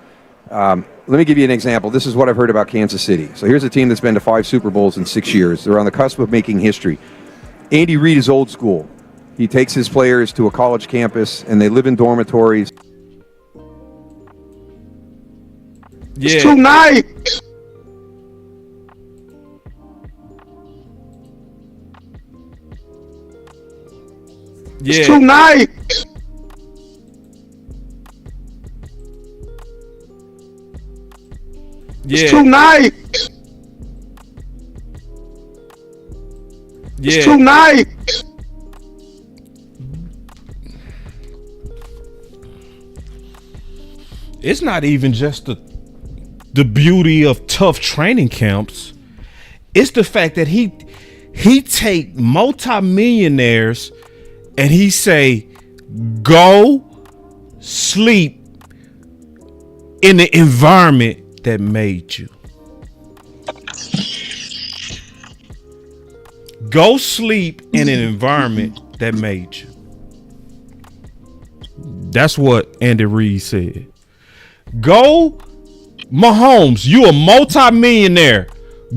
let me give you an example. This is what I've heard about Kansas City. So here's a team that's been to 5 Super Bowls in 6 years. They're on the cusp of making history. Andy Reid is old school. He takes his players to a college campus, and they live in dormitories. Yeah. It's too nice. Yeah. It's too nice. Yeah. It's too nice. Yeah. It's too nice. It's not even just the beauty of tough training camps. It's the fact that he take multimillionaires and he say, go sleep in the environment that made you. Go sleep in an environment that made you. That's what Andy Reid said. Go, Mahomes, you a multi-millionaire.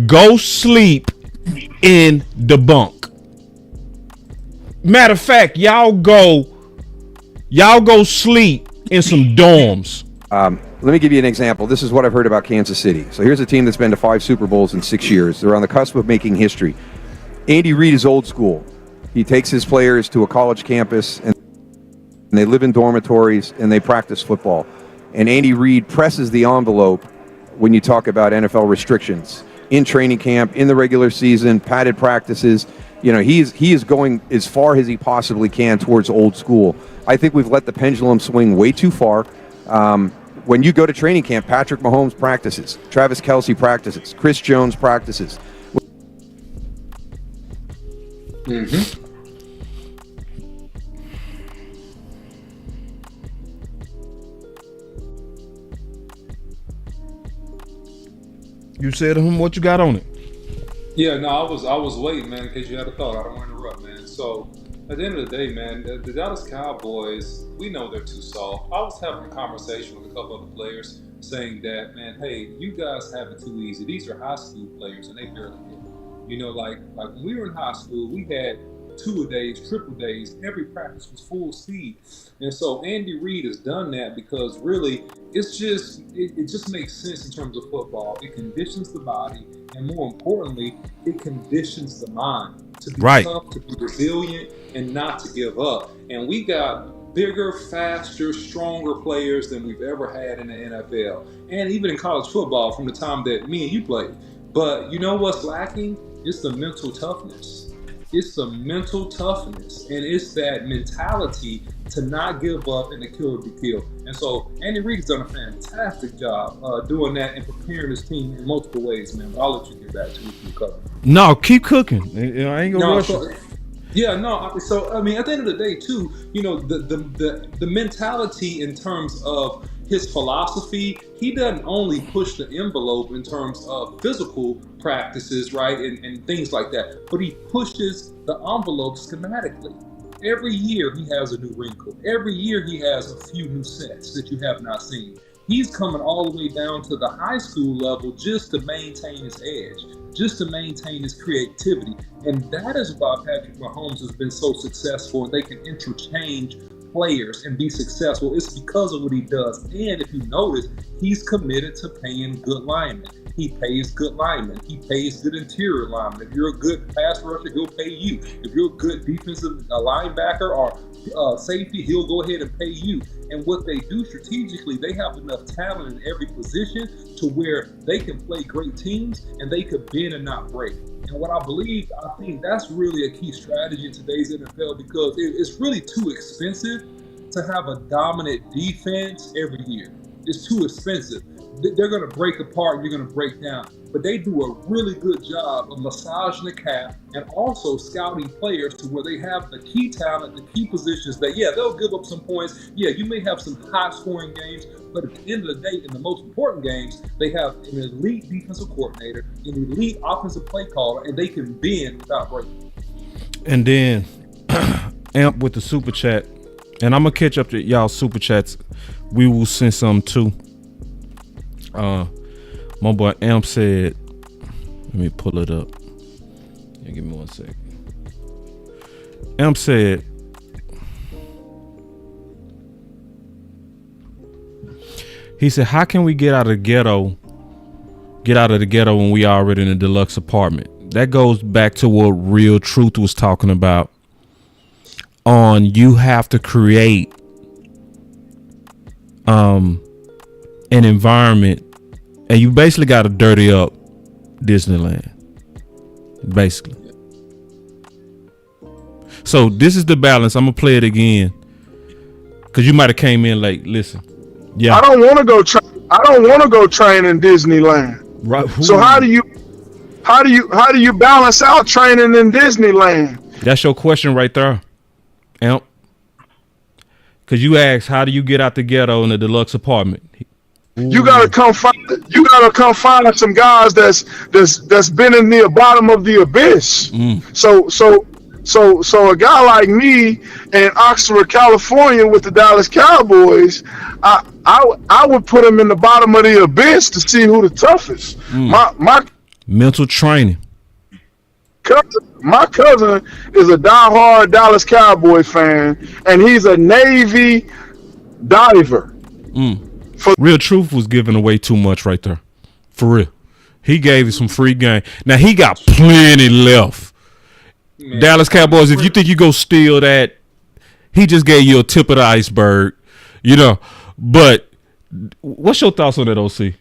Go sleep in the bunk. Matter of fact, y'all go sleep in some dorms. Let me give you an example. This is what I've heard about Kansas City. So here's a team that's been to 5 Super Bowls in 6 years. They're on the cusp of making history. Andy Reid is old school. He takes his players to a college campus, and they live in dormitories, and they practice football. And Andy Reid presses the envelope when you talk about NFL restrictions. In training camp, in the regular season, padded practices. You know, he is going as far as he possibly can towards old school. I think we've let the pendulum swing way too far. When you go to training camp, Patrick Mahomes practices, Travis Kelce practices, Chris Jones practices. Mm-hmm. You said to him, what you got on it? Yeah, no, I was waiting, man, in case you had a thought. I don't want to interrupt, man. So, at the end of the day, man, the Dallas Cowboys, we know they're too soft. I was having a conversation with a couple other players saying that, man, hey, you guys have it too easy. These are high school players, and they barely get it. You know, like when we were in high school, we had 2-a-days, triple-days. Every practice was full speed. And so Andy Reid has done that because really it's just it just makes sense in terms of football. It conditions the body, and more importantly, it conditions the mind to be tough, to be resilient, and not to give up. And we got bigger, faster, stronger players than we've ever had in the NFL, and even in college football from the time that me and you played. But you know what's lacking? It's the mental toughness. It's the mental toughness, and it's that mentality to not give up and to kill or be killed. And so Andy Reid has done a fantastic job doing that and preparing his team in multiple ways, man. But I'll let you get back to it if you cover. No, keep cooking. You know, I ain't gonna rush it. Yeah, no. So I mean, at the end of the day, too, you know, the mentality in terms of his philosophy, he doesn't only push the envelope in terms of physical practices, right, and things like that, but he pushes the envelope schematically. Every year he has a new wrinkle. Every year he has a few new sets that you have not seen. He's coming all the way down to the high school level just to maintain his edge, just to maintain his creativity. And that is why Patrick Mahomes has been so successful, and they can interchange players and be successful. It's because of what he does. And if you notice, he's committed to paying good linemen. He pays good linemen. He pays good interior linemen. If you're a good pass rusher, he'll pay you. If you're a good defensive linebacker or safety, he'll go ahead and pay you. And what they do strategically, they have enough talent in every position to where they can play great teams and they could bend and not break. And what I think that's really a key strategy in today's NFL, because it's really too expensive to have a dominant defense every year. It's too expensive. They're going to break apart and you're going to break down. But they do a really good job of massaging the cap and also scouting players to where they have the key talent, the key positions that, yeah, they'll give up some points. Yeah, you may have some high-scoring games, but at the end of the day, in the most important games, they have an elite defensive coordinator, an elite offensive play caller, and they can bend without breaking. And then Amp with the super chat, and I'm gonna catch up to y'all super chats. We will send some too. My boy Amp said, let me pull it up. Yeah, give me 1 second. Amp said, he said, how can we get out of the ghetto when we already in a deluxe apartment? That goes back to what Real Truth was talking about on you have to create an environment, and you basically got to dirty up Disneyland, basically. So this is the balance. I'm gonna play it again because you might have came in late. Listen, yeah, I don't want to go train in Disneyland. Right. So how do you balance out training in Disneyland? That's your question right there, Amp. Because you asked, how do you get out the ghetto in a deluxe apartment? You gotta come find some guys that's been in the bottom of the abyss. So a guy like me in Oxford, California, with the Dallas Cowboys, I would put him in the bottom of the abyss to see who the toughest. My mental training. My cousin is a diehard Dallas Cowboy fan, and he's a Navy diver. Real Truth was giving away too much right there. For real. He gave you some free game. Now, he got plenty left. Man, Dallas Cowboys, if you think you go steal that, he just gave you a tip of the iceberg. You know, but what's your thoughts on that, OC?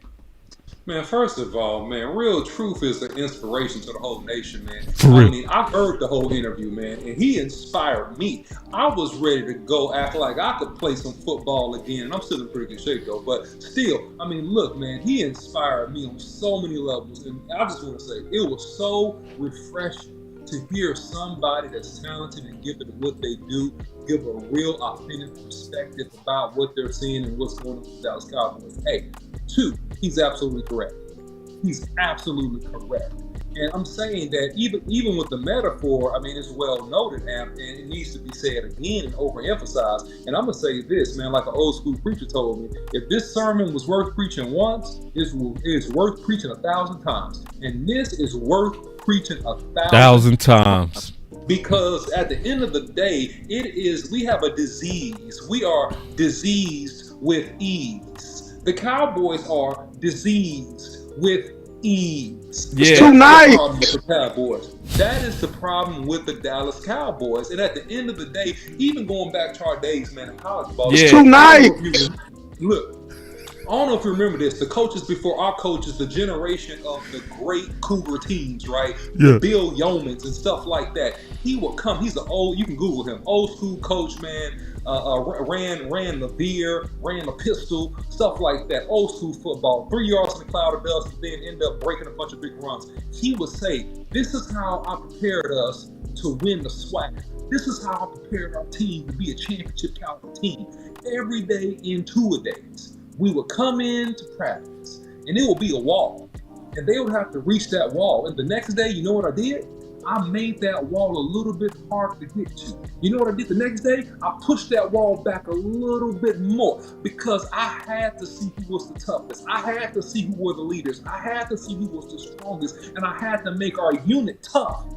Man, first of all, man, Real Truth is an inspiration to the whole nation, man. For real. I mean, I heard the whole interview, man, and he inspired me. I was ready to go act like I could play some football again, and I'm still in pretty good shape, though. But still, I mean, look, man, he inspired me on so many levels, and I just want to say, it was so refreshing to hear somebody that's talented and gifted at what they do give a real authentic perspective about what they're seeing and what's going on with the Dallas Cowboys. Hey, 2, he's absolutely correct. He's absolutely correct. And I'm saying that even with the metaphor, I mean, it's well noted, and it needs to be said again and overemphasized. And I'm going to say this, man, like an old school preacher told me, if this sermon was worth preaching once, it's worth preaching 1,000 times. And this is worth preaching 1,000 times. Because at the end of the day, we have a disease. We are diseased with ease. The Cowboys are diseased with ease. Yeah. It's too nice. That is the problem with the Dallas Cowboys. And at the end of the day, even going back to our days, man, in college ball, it's too nice. Look, I don't know if you remember this. The coaches before our coaches, the generation of the great Cougar teams, right? Yeah. Bill Yeomans and stuff like that. He will come. He's an old. You can Google him. Old school coach, man. Ran the beer, ran the pistol, stuff like that. Old school football. 3 yards in the cloud of dust, and then end up breaking a bunch of big runs. He would say, "This is how I prepared us to win the SWAC. This is how I prepared our team to be a championship caliber team. Every day in 2-a-days." We would come into practice, and it would be a wall, and they would have to reach that wall. And the next day, you know what I did? I made that wall a little bit harder to get to. You know what I did the next day? I pushed that wall back a little bit more because I had to see who was the toughest. I had to see who were the leaders. I had to see who was the strongest, and I had to make our unit tough.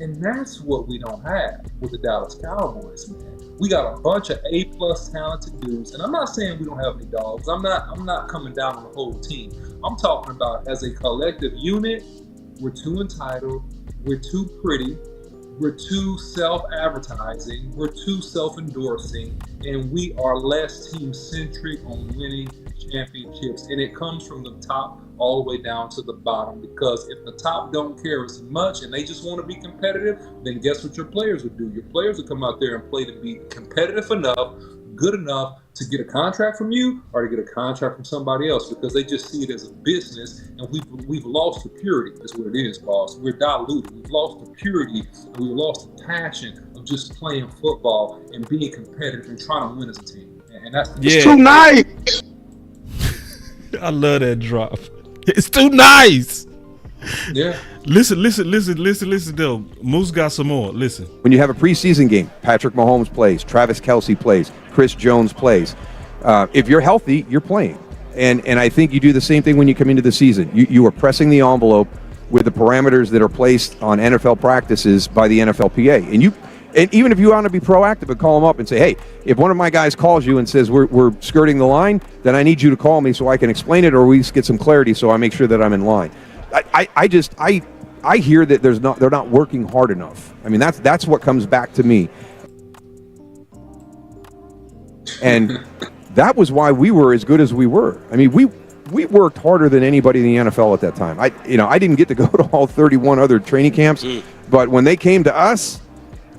And that's what we don't have with the Dallas Cowboys, man. We got a bunch of A-plus talented dudes, and I'm not saying we don't have any dogs. I'm not coming down on the whole team. I'm talking about as a collective unit, we're too entitled, we're too pretty, we're too self-advertising, we're too self-endorsing, and we are less team-centric on winning championships. And it comes from the top all the way down to the bottom, because if the top don't care as much and they just want to be competitive, then guess what your players would do? Your players would come out there and play to be competitive enough, good enough to get a contract from you or to get a contract from somebody else, because they just see it as a business. And we've lost the purity. That's what it is, boss. We're diluted. We've lost the purity, and we've lost the passion of just playing football and being competitive and trying to win as a team. And that's it's too nice. I love that drop. It's too nice. Yeah. Listen though. Moose got some more. Listen. When you have a preseason game, Patrick Mahomes plays, Travis Kelce plays, Chris Jones plays. If you're healthy, you're playing. And I think you do the same thing when you come into the season. You are pressing the envelope with the parameters that are placed on NFL practices by the NFLPA. And even if you want to be proactive and call them up and say, hey, if one of my guys calls you and says we're skirting the line, then I need you to call me so I can explain it, or we get some clarity so I make sure that I'm in line. I hear that they're not working hard enough. I mean, that's what comes back to me. And that was why we were as good as we were. I mean, we worked harder than anybody in the NFL at that time. I didn't get to go to all 31 other training camps, but when they came to us,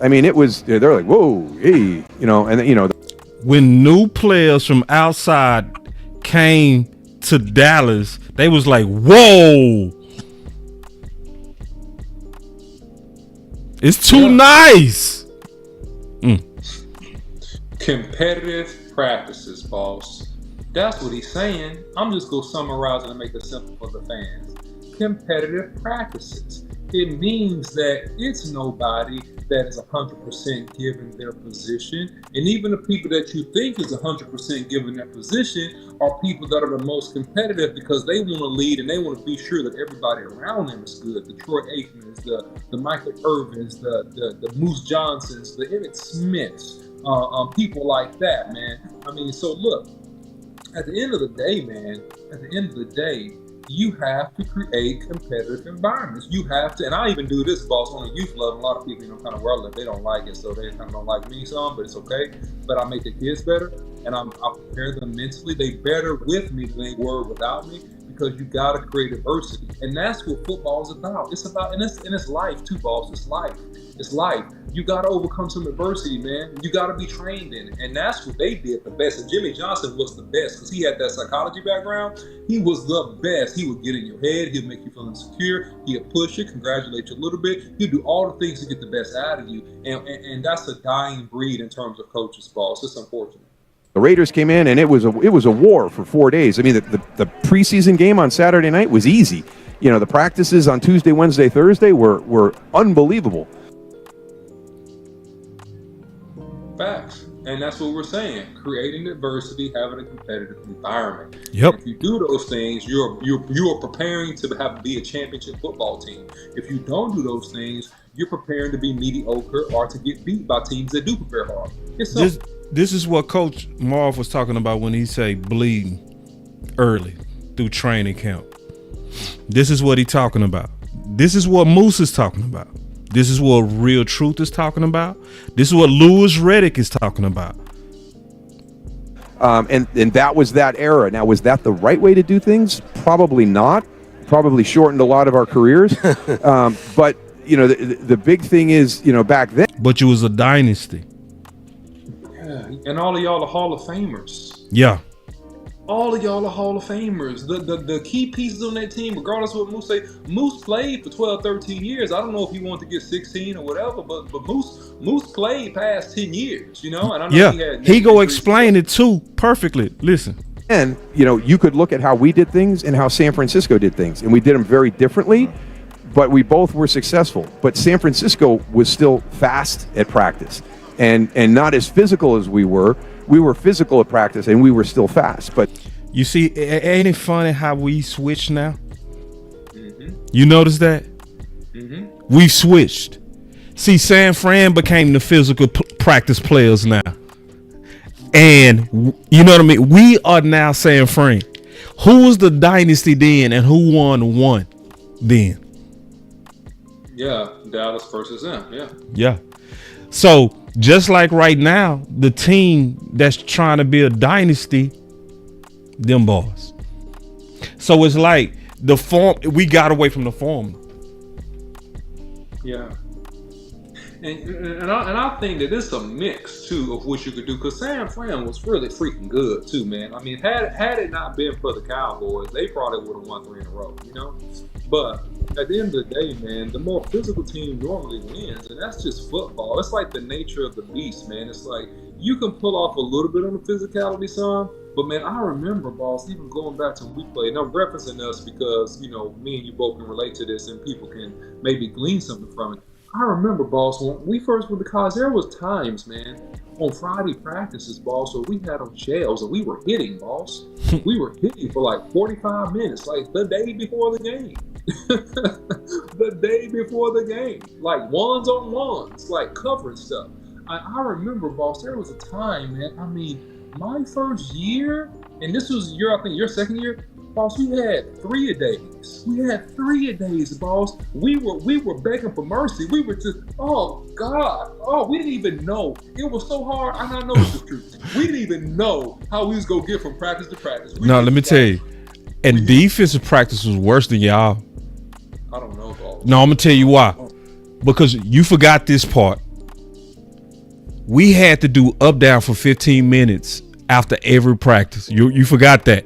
I mean, they're like, whoa, hey, when new players from outside came to Dallas, they was like, whoa, it's too nice. Competitive practices, boss. That's what he's saying. I'm just going to summarize it and make it simple for the fans. Competitive practices. It means that it's nobody that is 100% given their position. And even the people that you think is 100% given their position are people that are the most competitive because they want to lead and they want to be sure that everybody around them is good. The Troy Aikmans, the Michael Irvins, the Moose Johnsons, the Emmitt Smiths, people like that, man. I mean, so look, at the end of the day, man, at the end of the day, you have to create competitive environments. You have to, and I even do this, boss, on a youth level. A lot of people, kind of world, they don't like it, so they kind of don't like me some, but it's okay. But I make the kids better, and I prepare them mentally. They better with me than they were without me, because you got to create adversity, and that's what football is about. It's about, and it's life too, boss. It's life. It's life. You got to overcome some adversity, man. You got to be trained in it, and that's what they did the best. And Jimmy Johnson was the best because he had that psychology background. He was the best. He would get in your head. He'd make you feel insecure. He'd push you, congratulate you a little bit. He'd do all the things to get the best out of you, and that's a dying breed in terms of coaches, boss. It's unfortunate. The Raiders came in, and it was a war for 4 days. I mean, the preseason game on Saturday night was easy. The practices on Tuesday, Wednesday, Thursday were unbelievable. Facts. And that's what we're saying. Creating adversity, having a competitive environment. Yep. And if you do those things, you are preparing to be a championship football team. If you don't do those things, you're preparing to be mediocre or to get beat by teams that do prepare hard. This is what Coach Marv was talking about when he say bleeding early through training camp. This is what he's talking about. This is what Moose is talking about. This is what Real Truth is talking about. This is what Louis Riddick is talking about. And that was that era. Now, was that the right way to do things? Probably not. Probably shortened a lot of our careers. But, the big thing is, back then. But you was a dynasty. Yeah, and all of y'all are Hall of Famers. Yeah. All of y'all are Hall of Famers. The key pieces on that team, regardless of what Moose say, Moose played for 12, 13 years. I don't know if he wanted to get 16 or whatever, but Moose played past 10 years, And I know he go explain it too perfectly. Listen. And, you could look at how we did things and how San Francisco did things, and we did them very differently, but we both were successful. But San Francisco was still fast at practice and not as physical as we were. We were physical at practice, and we were still fast. But you see, ain't it funny how we switch now? Mm-hmm. You notice that? Mm-hmm. We switched. See, San Fran became the physical practice players now. And you know what I mean? We are now San Fran. Who was the dynasty then, and who won one then? Yeah, Dallas versus them, yeah. Yeah. So, just like right now, the team that's trying to be a dynasty, them boys. So it's like the form, we got away from the formula. Yeah. And I think that it's a mix too of what you could do, because San Fran was really freaking good too, man. I mean, had it not been for the Cowboys, they probably would have won 3 in a row, But at the end of the day, man, the more physical team normally wins, and that's just football. It's like the nature of the beast, man. It's like you can pull off a little bit on the physicality, son, but man, I remember, boss, even going back to when we played, and I'm referencing us because, me and you both can relate to this and people can maybe glean something from it. I remember, boss, when we first went to college, there was times, man, on Friday practices, boss, where we had on shells and we were hitting, boss. We were hitting for like 45 minutes, like the day before the game. The day before the game. Like ones on ones, like covering stuff. I remember, boss, there was a time, man, I mean, my first year, and this was I think your second year, boss, we had 3-a-days. We had 3-a-days, boss. We were begging for mercy. We were just, oh God, we didn't even know. It was so hard. I know it's the truth. We didn't even know how we was gonna get from practice to practice. No, let me tell you, and defensive practice was worse than y'all. I don't know, boss. No, I'm gonna tell you why. Because you forgot this part. We had to do up down for 15 minutes after every practice. You forgot that.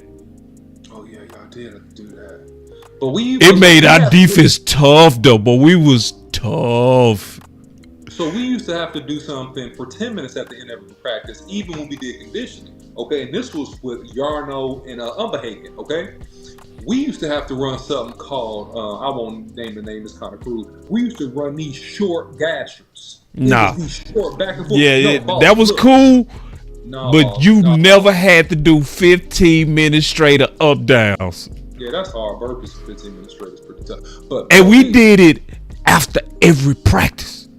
But it made our defense tough though, but we was tough. So we used to have to do something for 10 minutes at the end of every practice, even when we did conditioning. Okay, and this was with Yarno and Umberhagen. Okay, we used to have to run something called I won't name the name. It's kind of crude. We used to run these short gashers. These short back and forth. Yeah, that was cool. No, but you never had to do 15 minutes straight of up downs. Yeah, that's hard. Burpees for 15 minutes straight is pretty tough. And we did it after every practice.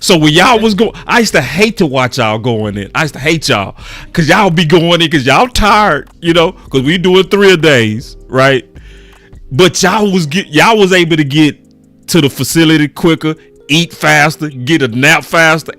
So when y'all was going, I used to hate to watch y'all going in. I used to hate y'all because y'all be going in because y'all tired, because we doing 3-a-days, right? But y'all was able to get to the facility quicker, eat faster, get a nap faster.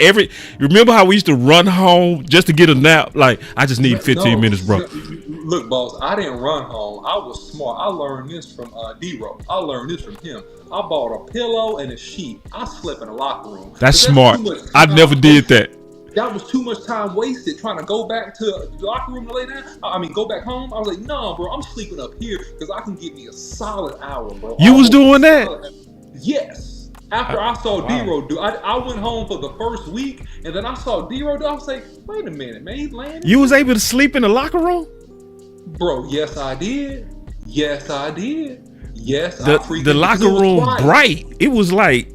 Remember how we used to run home just to get a nap? Like, I just need 15 minutes, bro. Look, boss, I didn't run home. I was smart. I learned this from D-Ro. I learned this from him. I bought a pillow and a sheet. I slept in the locker room. That's smart. I never did that. That was too much time wasted trying to go back to the locker room to lay down. Go back home. I was like, no, bro, I'm sleeping up here because I can get me a solid hour, bro. You was doing that? Yes. After I saw D-Ro do, I went home for the first week, and then I saw D-Ro do. I was like, wait a minute, man, he's laying. You was able to sleep in the locker room? Bro, yes, I did. Yes, I did. Yes, the locker room bright. It was like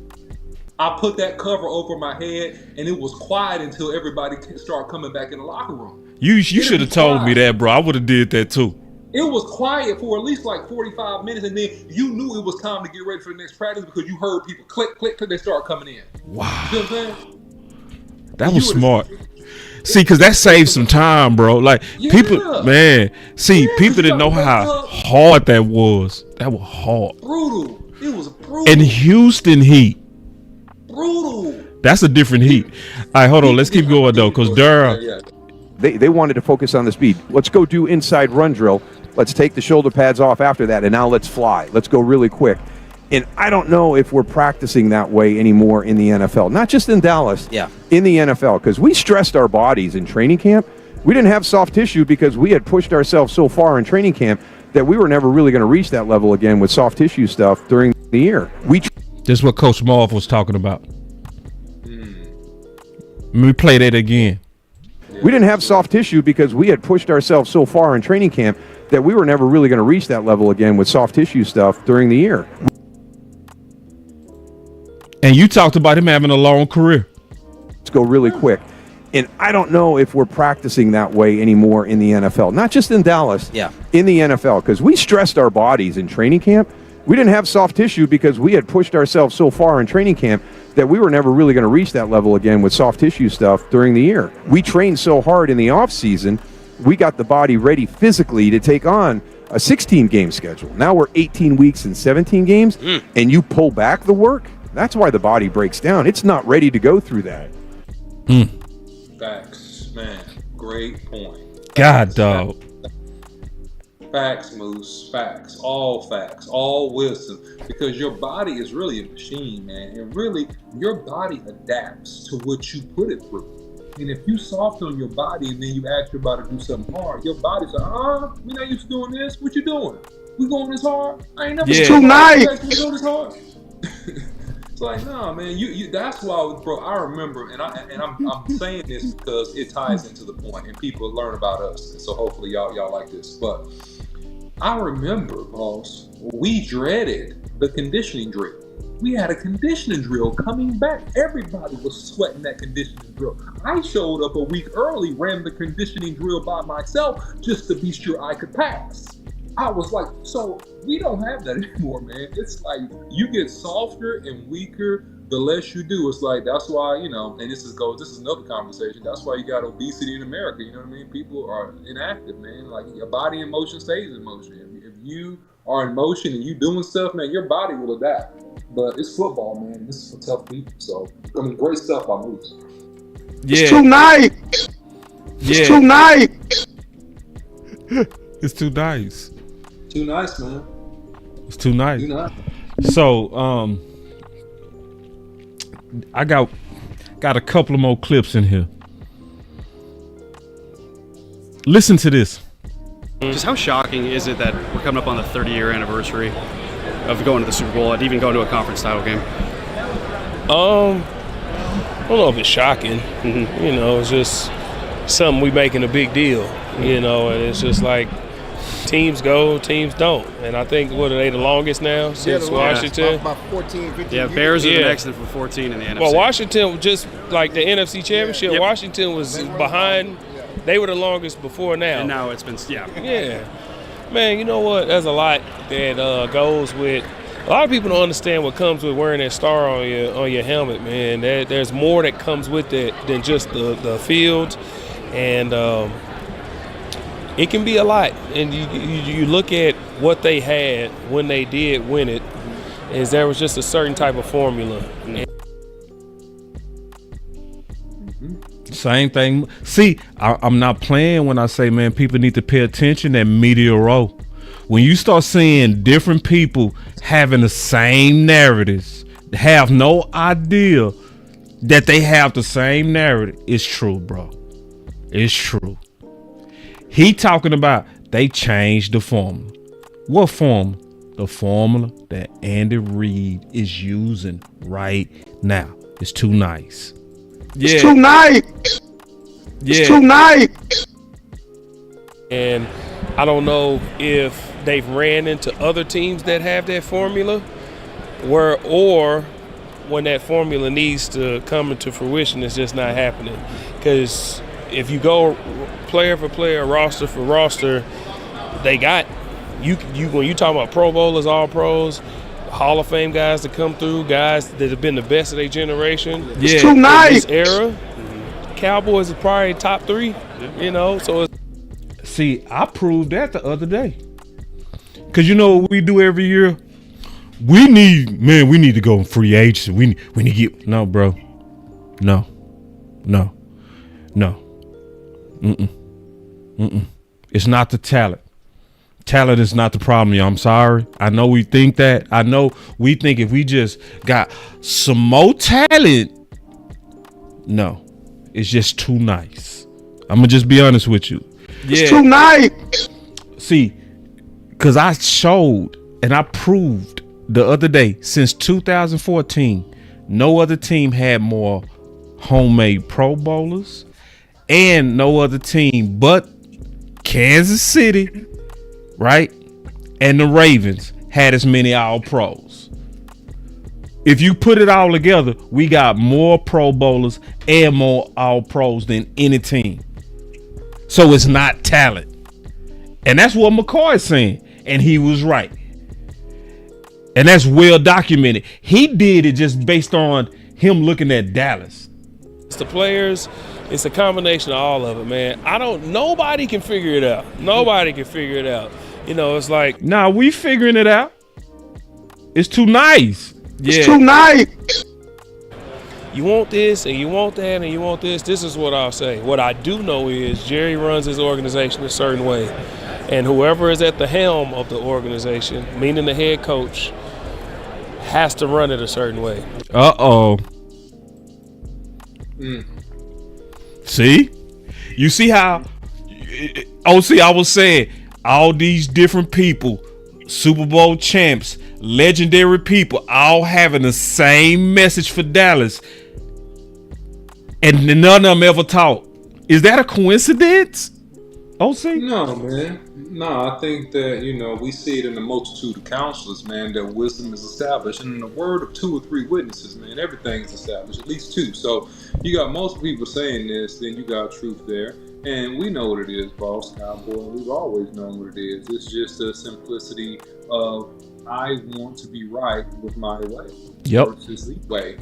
I put that cover over my head, and it was quiet until everybody started coming back in the locker room. You should have told me that, bro. I would have did that too. It was quiet for at least like 45 minutes, and then you knew it was time to get ready for the next practice because you heard people click, click, click. They started coming in. Wow. You know what I'm saying? That was smart. See, because that saves some time, bro. Like, people, man. See, people didn't know how hard that was. That was hard. Brutal. It was brutal. And Houston heat. Brutal. That's a different heat. All right, hold on. Let's keep going, though, because Durham. They wanted to focus on the speed. Let's go do inside run drill. Let's take the shoulder pads off after that, and now let's fly. Let's go really quick. And I don't know if we're practicing that way anymore in the NFL. Not just in Dallas, in the NFL, because we stressed our bodies in training camp. We didn't have soft tissue because we had pushed ourselves so far in training camp that we were never really going to reach that level again with soft tissue stuff during the year. This is what Coach Marv was talking about. Let me play that again. We didn't have soft tissue because we had pushed ourselves so far in training camp that we were never really going to reach that level again with soft tissue stuff during the year. And you talked about him having a long career. Let's go really quick. And I don't know if we're practicing that way anymore in the NFL. Not just in Dallas, in the NFL, because we stressed our bodies in training camp. We didn't have soft tissue because we had pushed ourselves so far in training camp that we were never really going to reach that level again with soft tissue stuff during the year. We trained so hard in the off season, we got the body ready physically to take on a 16-game schedule. Now we're 18 weeks and 17 games, and you pull back the work. That's why the body breaks down. It's not ready to go through that. Facts, man. Great point. God, dog. Facts, Moose. Facts. All wisdom. Because your body is really a machine, man. And really, your body adapts to what you put it through. And if you soft on your body and then you ask your body to do something hard, your body's like, we not used to doing this. What you doing? We going this hard? I ain't never too nice. We go this hard. It's like, nah, man. You. That's why, bro. I remember, and I'm saying this because it ties into the point, and people learn about us. And so hopefully y'all like this. But I remember, boss, we dreaded the conditioning drill. We had a conditioning drill coming back. Everybody was sweating that conditioning drill. I showed up a week early, ran the conditioning drill by myself just to be sure I could pass. I was like, so we don't have that anymore, man. It's like you get softer and weaker the less you do. It's like, that's why, and this is another conversation. That's why you got obesity in America. You know what I mean? People are inactive, man. Like, your body in motion stays in motion. If you are in motion and you doing stuff, man, your body will adapt. But it's football, man. This is for tough people. So, great stuff by Moose. Yeah. It's too nice. Yeah. It's too nice. It's too nice. Too nice, man. It's too nice. Too nice. So, I got a couple of more clips in here. Listen to this. Just how shocking is it that we're coming up on the 30-year anniversary of going to the Super Bowl and even going to a conference title game? I don't know if it's shocking. It's just something we making a big deal. And it's just like teams go, teams don't. And I think, what are they, the longest now since Washington? About 14, 15 years. Bears are the next for 14 in the NFC. Well, Washington, just like the NFC Championship, Washington was behind. They were the longest before now. And now it's been, Yeah. Man, you know what? There's a lot that goes with A lot of people don't understand what comes with wearing that star on your helmet, man. There's more that comes with it than just the field, and it can be a lot. And you look at what they had when they did win it, is there was just a certain type of formula. Same thing. See, I'm not playing when I say, man, people need to pay attention at media row. When you start seeing different people having the same narratives, have no idea that they have the same narrative, it's true, bro. It's true. He talking about they changed the formula. What formula? The formula that Andy Reid is using right now. It's too nice. Yeah. It's too nice. Yeah. It's too nice. And I don't know if they've ran into other teams that have that formula, or when that formula needs to come into fruition, it's just not happening. Because if you go player for player, roster for roster, they got you when you talk about Pro Bowlers, All Pros, Hall of Fame guys that come through, guys that have been the best of their generation. It's too nice. In this era, Cowboys are probably top 3. You know, so see, I proved that the other day. Cause you know what we do every year? We need to go in free agency. We need to get no, bro. No. It's not the talent. Talent is not the problem, y'all. I'm sorry. I know we think that. I know we think if we just got some more talent. No, it's just too nice. I'm gonna just be honest with you. It's too nice. See, because I showed and I proved the other day, since 2014, no other team had more homemade Pro Bowlers, and no other team but Kansas City, right, and the Ravens had as many All-Pros. If you put it all together, we got more Pro Bowlers and more All-Pros than any team. So it's not talent. And that's what McCoy is saying. And he was right. And that's well documented. He did it just based on him looking at Dallas. it's the players. It's a combination of all of it, man. Nobody can figure it out. Nobody can figure it out. You know, it's like, nah, we figuring it out. It's too nice. It's too nice. You want this and you want that and you want this. This is what I'll say. What I do know is Jerry runs his organization a certain way. And whoever is at the helm of the organization, meaning the head coach, has to run it a certain way. Uh-oh. See? You see how I was saying all these different people, Super Bowl champs, legendary people, all having the same message for Dallas, and none of them ever talk. Is that a coincidence? OC? No, man. No, I think that, we see it in the multitude of counselors, man, that wisdom is established. And in the word of 2 or 3 witnesses, man, everything is established, at least 2. So you got most people saying this, then you got truth there. And we know what it is, Boss Cowboy. We've always known what it is. It's just the simplicity of I want to be right with my way versus the way.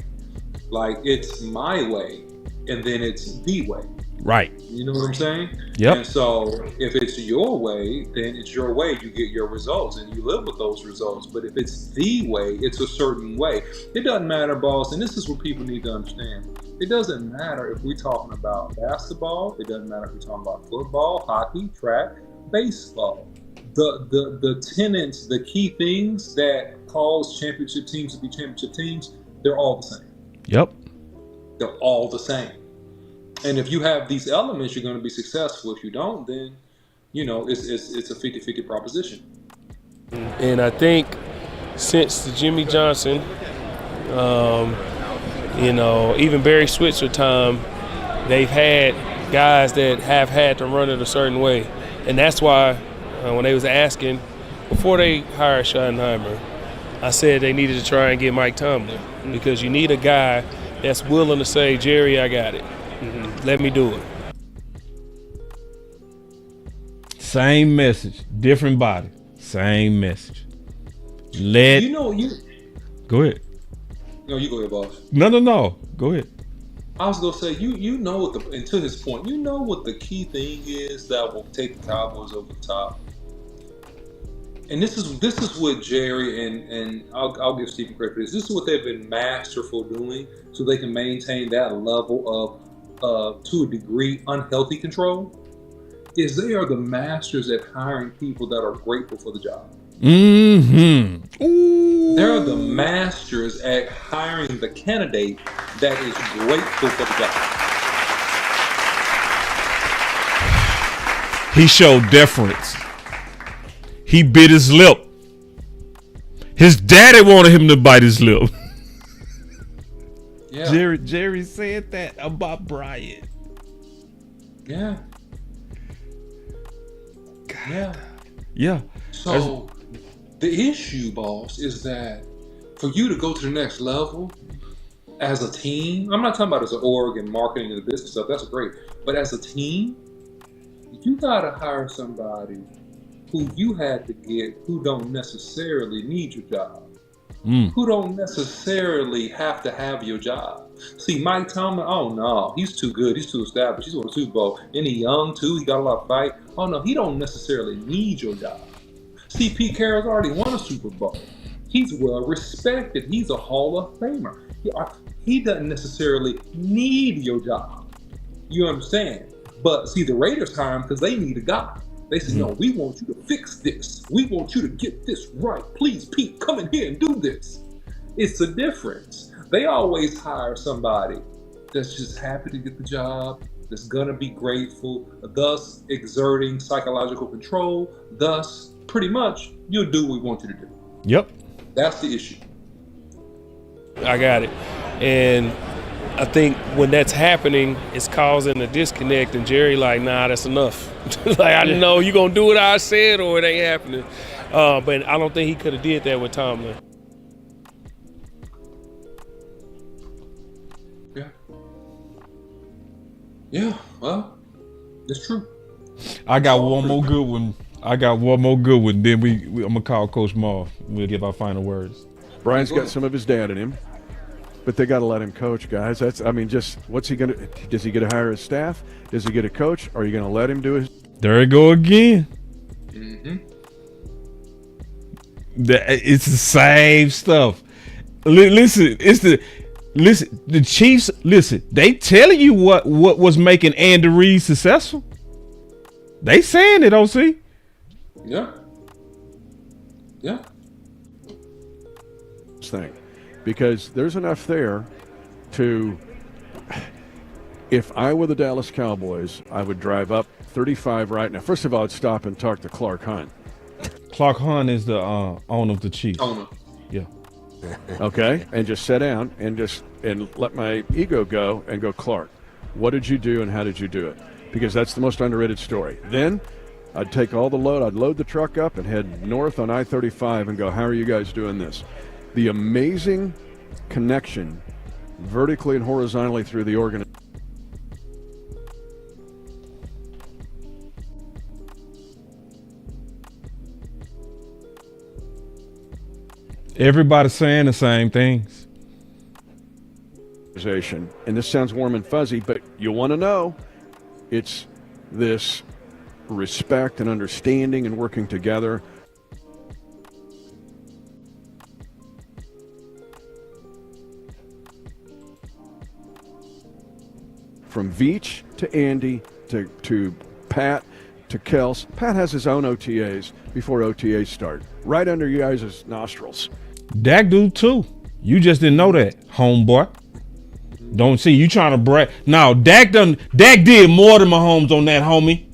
Like, it's my way, and then it's the way. Right. You know what I'm saying? Yep. And so if it's your way, then it's your way. You get your results, and you live with those results. But if it's the way, it's a certain way. It doesn't matter, boss, and this is what people need to understand. It doesn't matter if we're talking about basketball. It doesn't matter if we're talking about football, hockey, track, baseball. The tenets, the key things that cause championship teams to be championship teams, they're all the same. Yep. They're all the same. And if you have these elements, you're going to be successful. If you don't, then, it's a 50-50 proposition. And I think since the Jimmy Johnson, even Barry Switzer time, they've had guys that have had to run it a certain way. And that's why when they was asking, before they hired Schottenheimer, I said they needed to try and get Mike Tomlin, because you need a guy that's willing to say, Jerry, I got it. Let me do it. Same message, different body. Same message. Let you know you. Go ahead. No, you go ahead, boss. No. Go ahead. I was gonna say you know what the, and to his point, you know what the key thing is that will take the Cowboys over the top. And this is what Jerry and I'll give Stephen credit for this. This is what they've been masterful doing, so they can maintain that level of to a degree unhealthy control. Is they are the masters at hiring people that are grateful for the job. Mm-hmm. Ooh. They're the masters at hiring the candidate that is grateful for the job. He showed deference. He bit his lip. His daddy wanted him to bite his lip. Yeah. Jerry said that about Bryant. Yeah. God. Yeah. So the issue, boss, is that for you to go to the next level as a team, I'm not talking about as an org and marketing and the business stuff, that's great. But as a team, you gotta hire somebody who you had to get who don't necessarily need your job. Who don't necessarily have to have your job. See, Mike Tomlin, oh no, he's too good, he's too established, he's won a Super Bowl, and he's young too, he got a lot of fight. Oh no, he don't necessarily need your job. See, Pete Carroll's already won a Super Bowl. He's well respected, he's a Hall of Famer. He doesn't necessarily need your job. You understand? But see, the Raiders hire him because they need a guy. They said, no, we want you to fix this. We want you to get this right. Please, Pete, come in here and do this. It's a difference. They always hire somebody that's just happy to get the job, that's going to be grateful, thus exerting psychological control, thus pretty much you'll do what we want you to do. Yep. That's the issue. I got it. And I think when that's happening, it's causing a disconnect, and Jerry like, nah, that's enough. Like, I know you gonna do what I said, or it ain't happening. But I don't think he could have did that with Tomlin. Yeah, well, it's true. I got one more good one. Then I'm gonna call Coach Maul. We'll give our final words. Brian's got some of his dad in him, but they got to let him coach, guys. Just what's he gonna? Does he get to hire his staff? Does he get a coach? Or are you gonna let him do his? There you go again. Mm-hmm. It's the same stuff. Listen, the Chiefs. Listen, they telling you what was making Andy Reid successful. They saying it, OC. Yeah. Thing, because there's enough there to. If I were the Dallas Cowboys, I would drive up 35 right now. First of all, I'd stop and talk to Clark Hunt. Clark Hunt is the owner of the Chiefs. Owner. Yeah. Okay, and just sit down and let my ego go and go, Clark, what did you do and how did you do it? Because that's the most underrated story. Then I'd take all the load, I'd load the truck up and head north on I-35 and go, how are you guys doing this? The amazing connection vertically and horizontally through the organization. Everybody's saying the same things. And this sounds warm and fuzzy, but you'll want to know it's this respect and understanding and working together. From Veach to Andy to Pat to Kels. Pat has his own OTAs before OTAs start, right under you guys' nostrils. Dak do too. You just didn't know that, homeboy. Don't see you trying to brag. No, Dak did more than Mahomes on that, homie.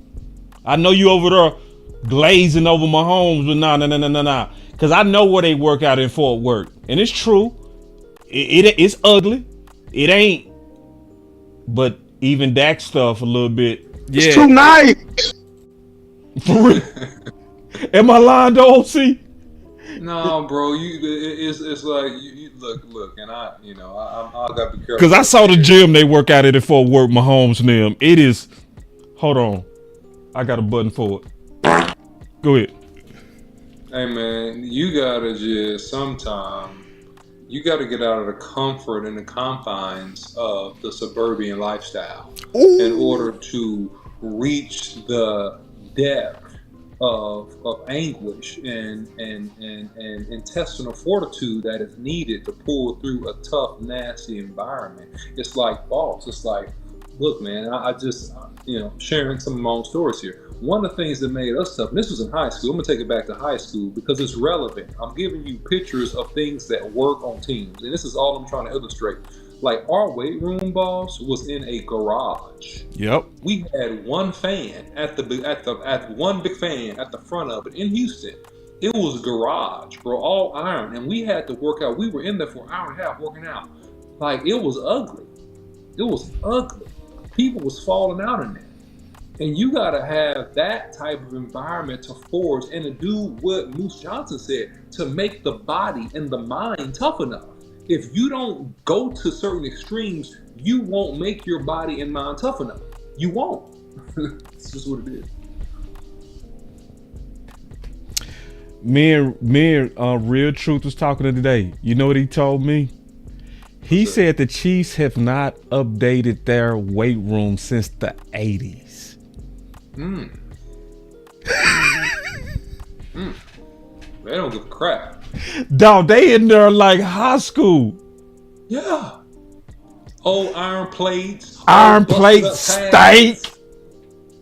I know you over there glazing over Mahomes, but nah. Because I know where they work out in Fort Worth, and it's true. It's ugly. It ain't. But even Dak stuff a little bit. Yeah. It's too nice. For real. Am I lying to OC? No, bro. It's like you look, and I got to be careful. Because I saw the gym they work out at Fort Worth, Mahomes and them. It is. Hold on, I got a button for it. Go ahead. Hey man, you gotta just sometime you gotta get out of the comfort and the confines of the suburban lifestyle in order to reach the depth of anguish and intestinal fortitude that is needed to pull through a tough, nasty environment. It's like, boss, it's like, look, man, I just, sharing some of my own stories here. One of the things that made us tough, and this was in high school, I'm going to take it back to high school because it's relevant. I'm giving you pictures of things that work on teams, and this is all I'm trying to illustrate. Like, our weight room, boss, was in a garage. Yep. We had one fan at one big fan at the front of it in Houston. It was a garage, bro, all iron, and we had to work out. We were in there for an hour and a half working out. Like, it was ugly. It was ugly. People was falling out in there. And you got to have that type of environment to forge and to do what Moose Johnson said, to make the body and the mind tough enough. If you don't go to certain extremes, you won't make your body and mind tough enough. You won't. It's just what it is. Me and Real Truth was talking today. You know what he told me? He said the Chiefs have not updated their weight room since the 80s. They don't give a crap. Dog, they in there like high school. Yeah. Old iron plates. Iron plates, steak.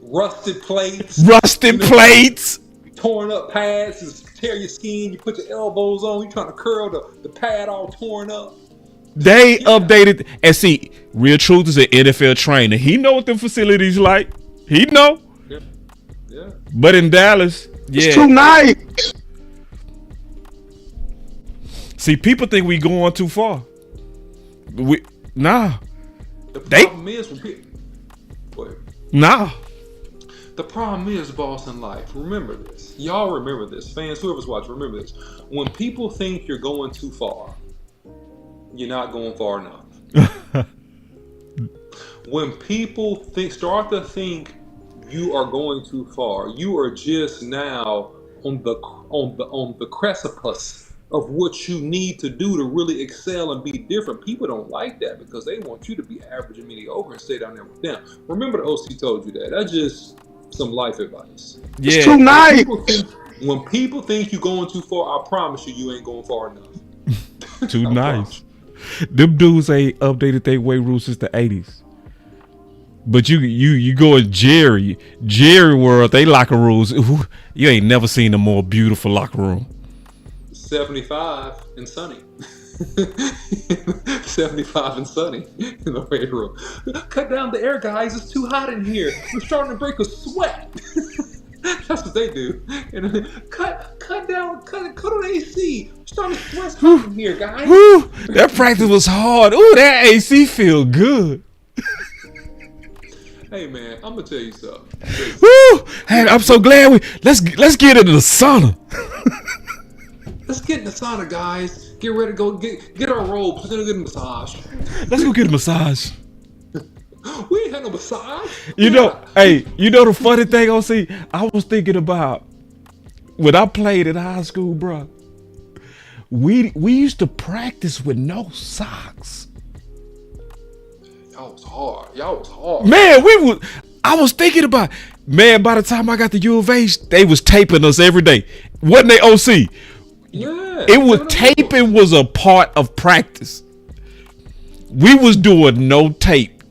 Rusted plates. Rusted plates. Torn up pads, just tear your skin. You put your elbows on. You trying to curl the pad all torn up. They updated. And see, Real Truth is an NFL trainer. He know what the facilities like. He know. Yeah. But in Dallas, it's too nice. See, people think we going too far. Nah. The problem is when people. Wait. Nah. The problem is, boss, in life. Remember this. Y'all remember this. Fans, whoever's watching, remember this. When people think you're going too far, you're not going far enough. When people start to think you are going too far, you are just now on the precipice of what you need to do to really excel and be different. People don't like that because they want you to be average and mediocre and stay down there with them. Remember the OC told you that. That's just some life advice. Yeah. It's too nice. When people think you're going too far, I promise you ain't going far enough. Too nice. Them dudes ain't updated their weight rules since the 80s. But you go in Jerry world, they locker rooms. Ooh, you ain't never seen a more beautiful locker room. 75 and sunny. 75 and sunny in the weight room. Cut down the air, guys. It's too hot in here. We're starting to break a sweat. That's what they do. And cut on the AC. We're starting to sweat hot in here, guys. Woo, that practice was hard. Ooh, that AC feel good. Hey man, I'm gonna tell you something. Woo! Hey, I'm so glad let's get into the sauna. Let's get in the sauna, guys. Get ready to go get our robes. We're gonna get a massage. Let's go get a massage. We ain't had no massage. You know the funny thing I was thinking about when I played in high school, bro. We used to practice with no socks. Y'all was hard. Man, I was thinking about, man, by the time I got to U of H, they was taping us every day. Wasn't they, OC? Yeah. Taping was a part of practice. We was doing no tape.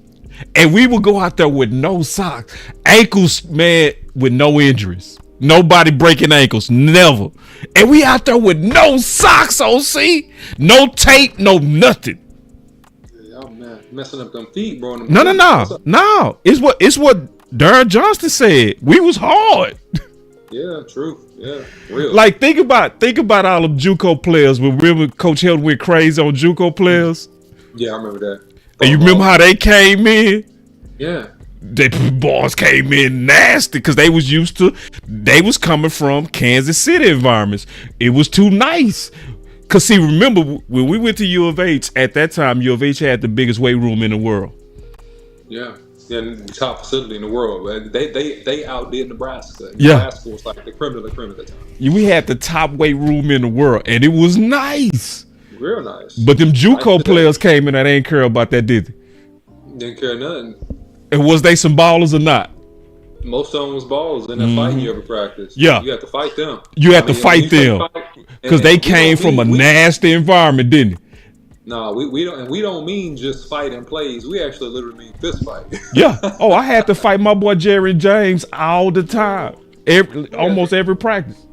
And we would go out there with no socks. Ankles, man, with no injuries. Nobody breaking ankles. Never. And we out there with no socks, OC. No tape, no nothing. Messing up them feet, bro. No. It's what Darren Johnston said. We was hard. Yeah, true. Yeah, real. Like think about all of JUCO players. Remember Coach Held went crazy on JUCO players. Yeah, I remember that. And you remember how they came in? Yeah. The boys came in nasty because they was coming from Kansas City environments. It was too nice. Cause see, remember when we went to U of H at that time, U of H had the biggest weight room in the world. Yeah. And the top facility in the world. They outdid Nebraska. Yeah. Nebraska was like the creme de la creme at the time. We had the top weight room in the world, and it was nice. Real nice. But them JUCO players came in that ain't care about that, did they? Didn't care nothing. And was they some ballers or not? Most of them was balls in that fight you ever practiced. Yeah. You had to fight them. You had to fight them because they came from a nasty environment, didn't they? No, we don't, and we don't mean just fighting plays. We actually literally mean fist fight. Yeah. Oh, I had to fight my boy Jerry James all the time, almost every practice.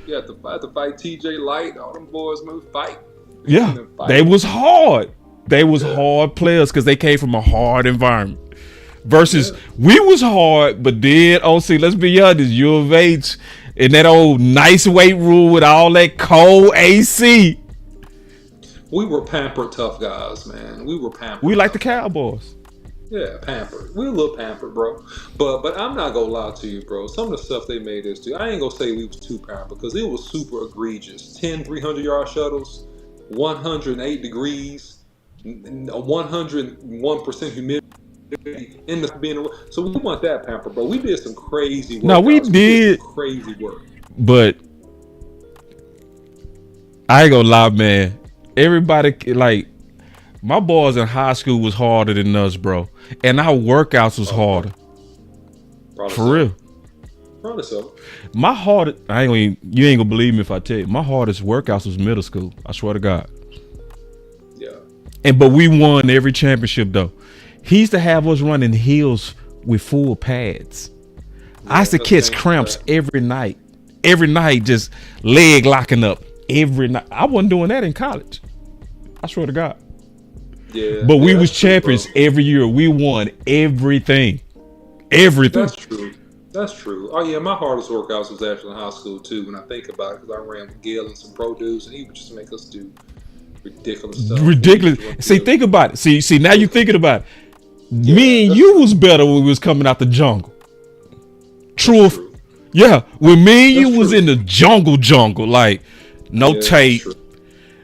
You had to fight TJ Light. All them boys move fight. Yeah, they was hard. They was hard players because they came from a hard environment. Versus we was hard, but then let's be honest, U of H in that old nice weight room with all that cold AC. We were pampered tough guys, man. We were pampered. We like the Cowboys. Yeah, pampered. We're a little pampered, bro. But I'm not gonna lie to you, bro. Some of the stuff they made us do, I ain't gonna say we was too pampered because it was super egregious. 10 300-yard shuttles, 108 degrees, 101% humidity. In the being, so we want that pamper, bro. We did some crazy work. No, we did some crazy work. But I ain't gonna lie, man. Everybody, like, my boys in high school was harder than us, bro. And our workouts was harder. Probably For real. Probably so. My hardest, you ain't gonna believe me if I tell you, my hardest workouts was middle school. I swear to God. Yeah. But we won every championship though. He used to have us running hills with full pads. I used to catch cramps every night. Every night, just leg locking up. Every night. I wasn't doing that in college. I swear to God. Yeah. But we was champions every year. We won everything. Everything. That's true. That's true. Oh yeah, my hardest workouts was actually in high school too. When I think about it, because I ran with Gil and some pro dudes, and he would just make us do ridiculous stuff. Ridiculous. See, think about it. See, now you're thinking about it. Me and you was better when we was coming out the jungle. Truth. Yeah, when me and you was in the jungle, like no tape.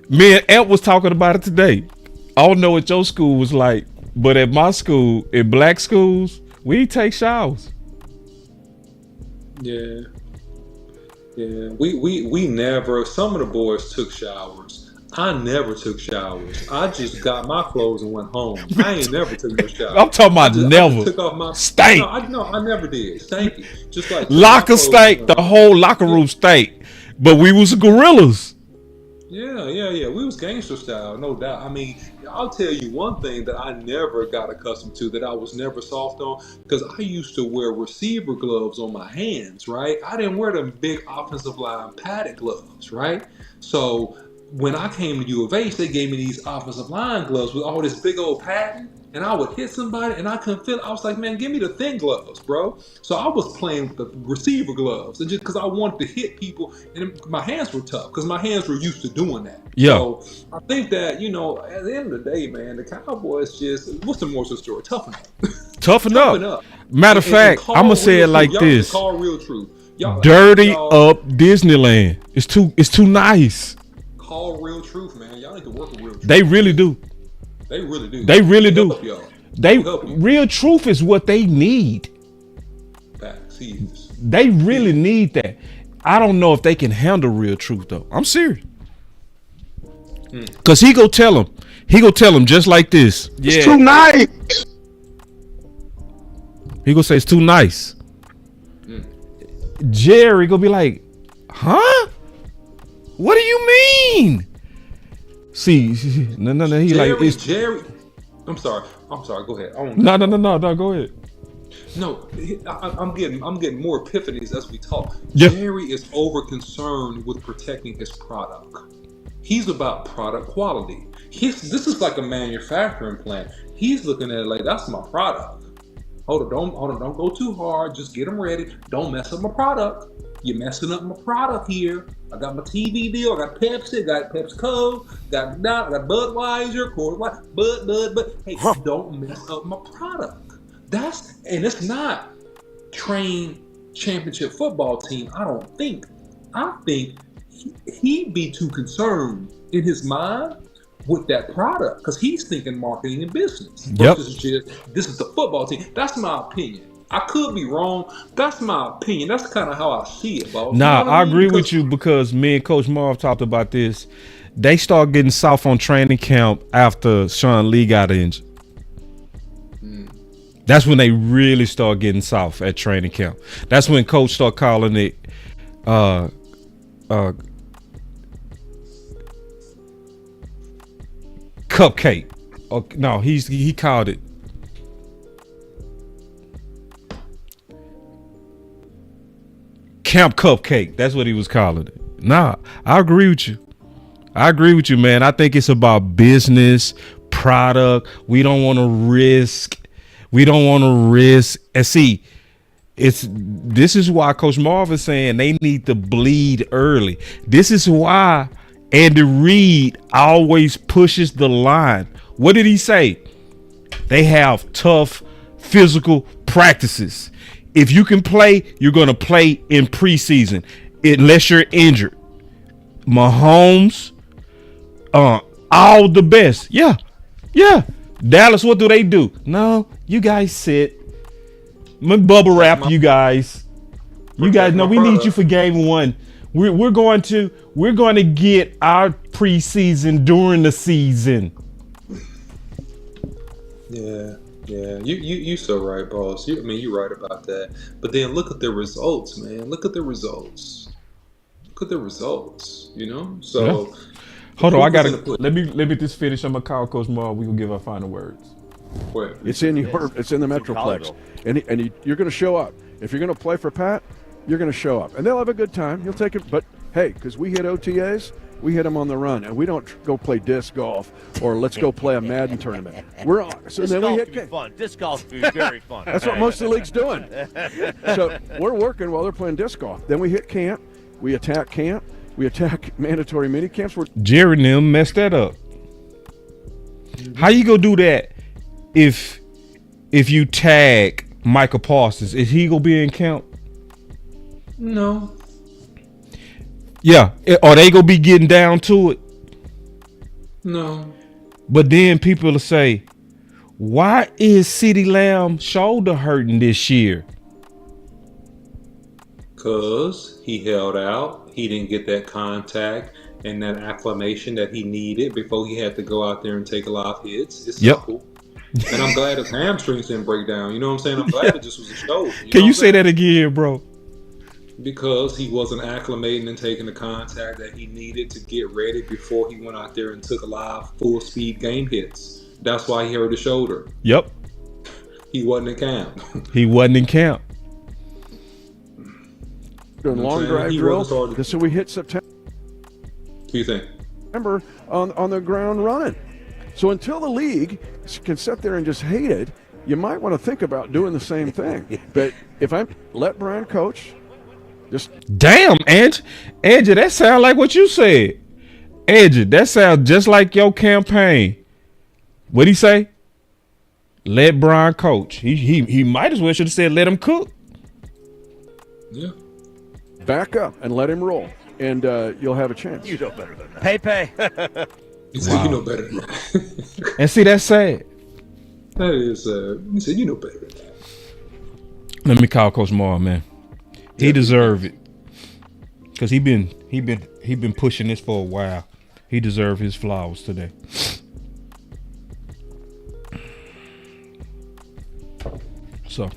Me and Ant was talking about it today. I don't know what your school was like, but at my school, in black schools, we take showers. Yeah. Yeah. We never, some of the boys took showers. I never took showers. I just got my clothes and went home. I ain't never took no shower. I'm talking about never. I took off my stank. No, I never did. Stanky. Just like Locker stank. The whole locker room stank. But we was gorillas. Yeah. We was gangster style, no doubt. I mean, I'll tell you one thing that I never got accustomed to, that I was never soft on, because I used to wear receiver gloves on my hands, right? I didn't wear them big offensive line padded gloves, right? So when I came to U of H, they gave me these offensive line gloves with all this big old padding, and I would hit somebody and I couldn't feel it. I was like, man, give me the thin gloves, bro. So I was playing with the receiver gloves, and just because I wanted to hit people, and my hands were tough because my hands were used to doing that. Yeah. So I think that, at the end of the day, man, the Cowboys just, what's the moral of the story? Toughen up. Toughen up. Matter of fact, I'm gonna say it like this. Call real truth. Dirty up Disneyland. It's too nice. Call real truth, man. Y'all need to work with real truth. They really do. They really do. They really do. Help y'all. They real truth is what they need. Facts. He is. They really need that. I don't know if they can handle real truth though. I'm serious. Cause he go tell him just like this. It's too nice. He gonna say it's too nice. Jerry gonna be like, huh? What do you mean? See, no. He Jerry, like it's Jerry. I'm sorry. Go ahead. No. Go ahead. No, I'm getting more epiphanies as we talk. Yeah. Jerry is over concerned with protecting his product. He's about product quality. This is like a manufacturing plant. He's looking at it like, that's my product. Hold on, don't go too hard. Just get them ready. Don't mess up my product. You're messing up my product here. I got my TV deal. I got Pepsi. I got PepsiCo. I got Budweiser. Coors Light. But hey, don't mess up my product. And it's not trained championship football team. I don't think. I think he'd be too concerned in his mind with that product because he's thinking marketing and business Yep. versus just this is the football team. That's my opinion. I could be wrong. That's my opinion. That's kind of how I see it, boss. Nah, You know what I mean? agree with you because me and Coach Marv talked about this. They start getting soft on training camp after Sean Lee got injured. That's when they really start getting soft at training camp. That's when Coach start calling it cupcake. Oh, no, he called it camp cupcake. That's what he was calling it. Nah, I agree with you. I agree with you, man. I think it's about business, product. We don't want to risk. And see, this is why Coach Marv is saying they need to bleed early. This is why Andy Reid always pushes the line. What did he say? They have tough physical practices. If you can play, you're going to play in preseason unless you're injured. Mahomes, all the best. Yeah. Dallas, what do they do? No, you guys sit. Bubble wrap you guys. You guys know we need you for game one. We're going to get our preseason during the season. Yeah. You so right, boss. You're right about that. But then look at the results, man. Look at the results. You know. So. Yeah. Hold on, let me just finish. I'm gonna call Coach Marv. We will give our final words. It's in the Metroplex, and you're going to show up. If you're going to play for Pat, you're going to show up, and they'll have a good time. You'll take it, but hey, because we hit OTAs, we hit them on the run, and we don't go play disc golf or let's go play a Madden tournament. We're on. So then we hit fun. Disc golf is very fun. That's what most of the league's doing. So we're working while they're playing disc golf. Then we hit camp. We attack camp. We attack mandatory mini camps. Jerry and them messed that up. How you gonna do that if you tag Michael Parsons? Is he gonna be in camp? No. Yeah. Are they gonna be getting down to it? No. But then people will say, why is CeeDee Lamb shoulder hurting this year? Because he held out. He didn't get that contact and that acclimation that he needed before he had to go out there and take a lot of hits. It's simple. And I'm glad his hamstrings didn't break down. You know what I'm saying? I'm glad it just was a shoulder. Can you say that again, bro? Because he wasn't acclimating and taking the contact that he needed to get ready before he went out there and took a lot of full speed game hits. That's why he hurt his shoulder. Yep. He wasn't in camp. Doing long drive drills. So we hit September. What do you think? September on the ground running. So until the league can sit there and just hate it, you might want to think about doing the same thing. But if I let Brian coach, just damn, Angie, that sounds like what you said. Angie, that sounds just like your campaign. What'd he say? Let Brian coach. He might as well should have said let him cook. Yeah. Back up and let him roll, and you'll have a chance. You know better than that. Pay. He said, you know better than that. And see, that's sad. That is, he said, you know better than that. Let me call Coach Marr, man. He deserved it. Because he been pushing this for a while. He deserved his flowers today. So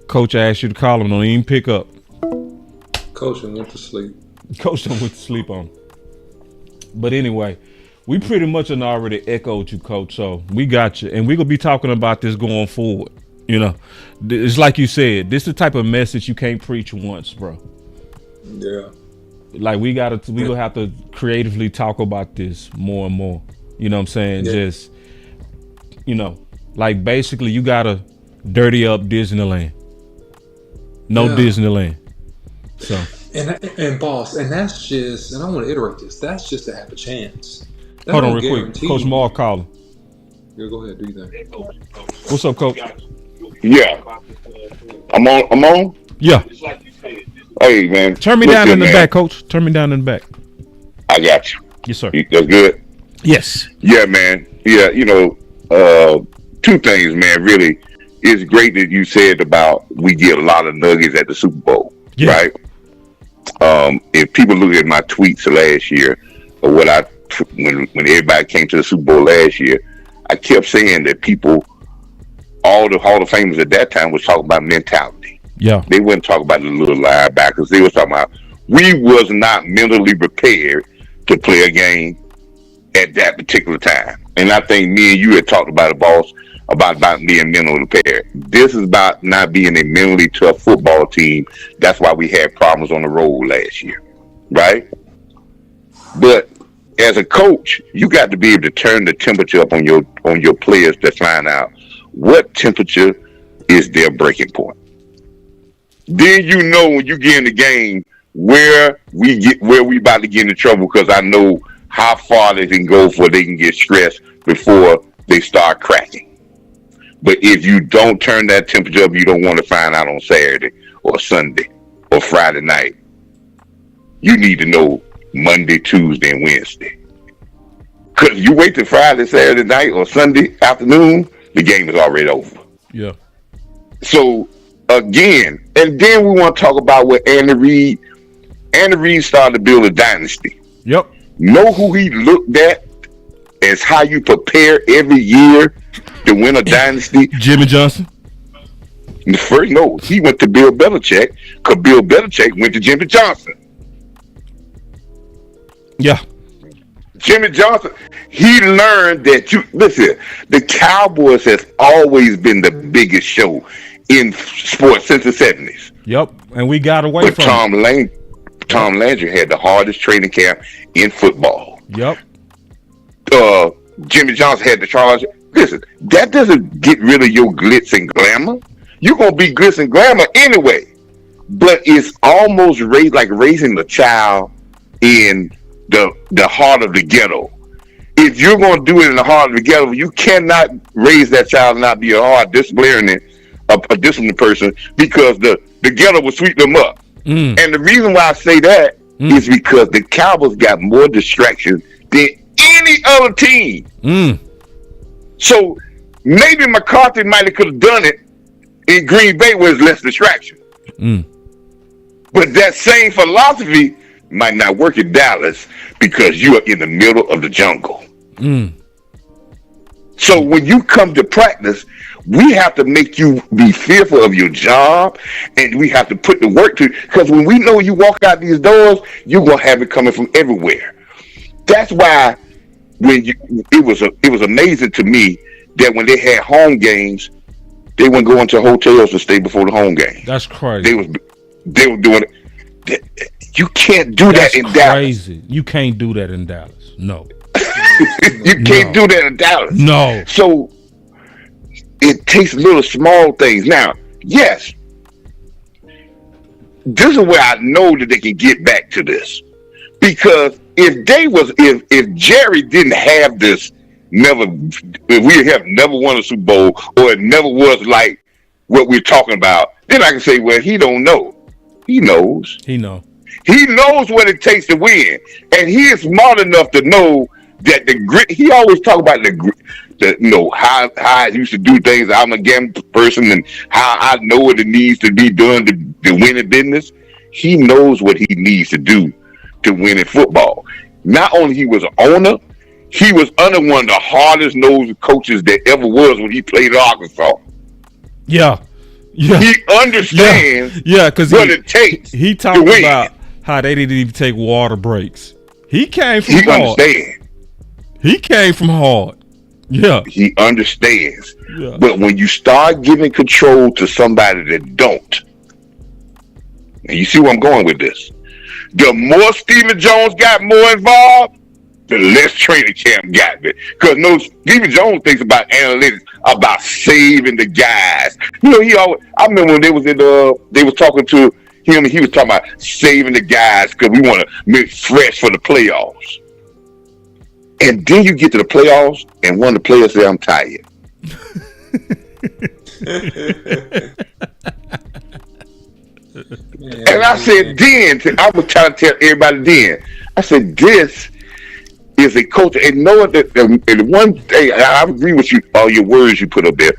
Coach asked you to call him, don't even pick up. Coach went to sleep. Coach done went to sleep on. But anyway, we pretty much have already echoed you, Coach. So we got you, and we're gonna be talking about this going forward. You know, it's like you said, this is the type of message you can't preach once, bro. Yeah. Like we gonna have to creatively talk about this more and more. You know what I'm saying? Yeah. Just, you know, like basically you gotta dirty up Disneyland. No Yeah. Disneyland. So and boss, and that's just, and I want to iterate this. That's just to have a chance. That hold on don't real quick. guarantee Coach you- Mark calling. Yeah, go ahead, do that. What's up, Coach? Yeah. I'm on? Yeah. Hey, man. Turn me Look down here, in the man. back, Coach. Turn me down in the back. I got you. Yes, sir. That's good? Yes. Yeah, man. Yeah, two things, man, really. It's great that you said about we get a lot of nuggets at the Super Bowl, right? If people look at my tweets last year, or when everybody came to the Super Bowl last year, I kept saying that people, all the Hall of Famers at that time was talking about mentality. Yeah. They wouldn't talk about the little linebackers. They was talking about we was not mentally prepared to play a game at that particular time. And I think me and you had talked about it, boss, about being mentally prepared. This is about not being a mentally tough football team. That's why we had problems on the road last year, right? But as a coach, you got to be able to turn the temperature up on your players to find out what temperature is their breaking point. Then you know when you get in the game where we about to get into trouble, because I know how far they can go before they can get stressed before they start cracking. But if you don't turn that temperature up, you don't want to find out on Saturday or Sunday or Friday night. You need to know Monday, Tuesday, and Wednesday. Because you wait till Friday, Saturday night, or Sunday afternoon, the game is already over. Yeah. So, again, and then we want to talk about what Andy Reid. Andy Reid started to build a dynasty. Yep. Know who he looked at as how you prepare every year to win a dynasty? Jimmy Johnson. First, no, he went to Bill Belichick, because Bill Belichick went to Jimmy Johnson. Yeah. Jimmy Johnson, he learned that listen, the Cowboys has always been the biggest show in sports since the 70s. Yep. And we got away But from Tom Landry had the hardest training camp in football. Yep. Jimmy Johnson had the charge. Listen, that doesn't get rid of your glitz and glamour. You're going to be glitz and glamour anyway. But it's almost like raising the child in the heart of the ghetto. If you're going to do it in the heart of the ghetto, you cannot raise that child and not be a hard disciplinarian, a disciplined person, because the ghetto will sweep them up. And the reason why I say that is because the Cowboys got more distractions than any other team. So maybe McCarthy might have could have done it in Green Bay where there's less distraction. But that same philosophy might not work in Dallas because you are in the middle of the jungle. So when you come to practice, we have to make you be fearful of your job, and we have to put the work to, because when we know you walk out these doors, you're going to have it coming from everywhere. That's why it was amazing to me that when they had home games, they wouldn't go into hotels to stay before the home game. That's crazy. They were doing it. You can't do that in Dallas. You can't do that in Dallas. No. You can't do that in Dallas. No. So it takes little small things. Now, yes, this is where I know that they can get back to this. Because if Jerry didn't have this, if we have never won a Super Bowl, or it never was like what we're talking about, then I can say, well, he don't know. He knows. He knows what it takes to win. And he is smart enough to know that the grit, he always talk about how I used to do things. I'm a gambling person, and how I know what it needs to be done to win in business. He knows what he needs to do to win in football. Not only he was an owner, he was under one of the hardest nosed coaches that ever was when he played at Arkansas. Yeah. He understands because what it takes. He talked about how they didn't even take water breaks. He came from hard. Understands. He came from hard. Yeah. He understands. Yeah. But when you start giving control to somebody that don't, and you see where I'm going with this, the more Stephen Jones got more involved, the less training camp got me. Because Stephen Jones thinks about analytics, about saving the guys. I remember when they was talking to He was talking about saving the guys because we want to make fresh for the playoffs. And then you get to the playoffs, and one of the players say, "I'm tired." And I said, I was trying to tell everybody then. I said, this is a culture. And knowing that, and one thing, I agree with you, all your words you put up there.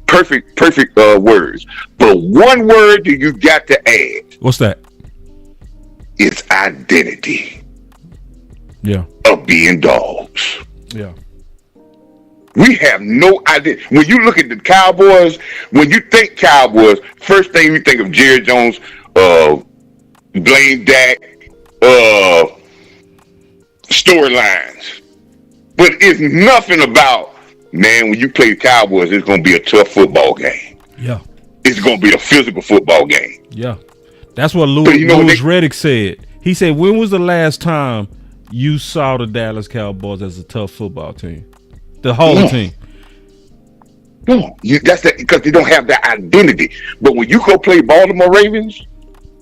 Perfect words. But one word that you got to add. What's that? It's identity. Yeah. Of being dogs. Yeah. We have no idea. When you look at the Cowboys, when you think Cowboys, first thing you think of Jerry Jones, Blaine Dak, storylines. But it's nothing about, man, when you play the Cowboys, it's going to be a tough football game. Yeah. It's going to be a physical football game. Yeah. That's what Louis Riddick said. He said, when was the last time you saw the Dallas Cowboys as a tough football team? The whole team. No, that's because they don't have that identity. But when you go play Baltimore Ravens,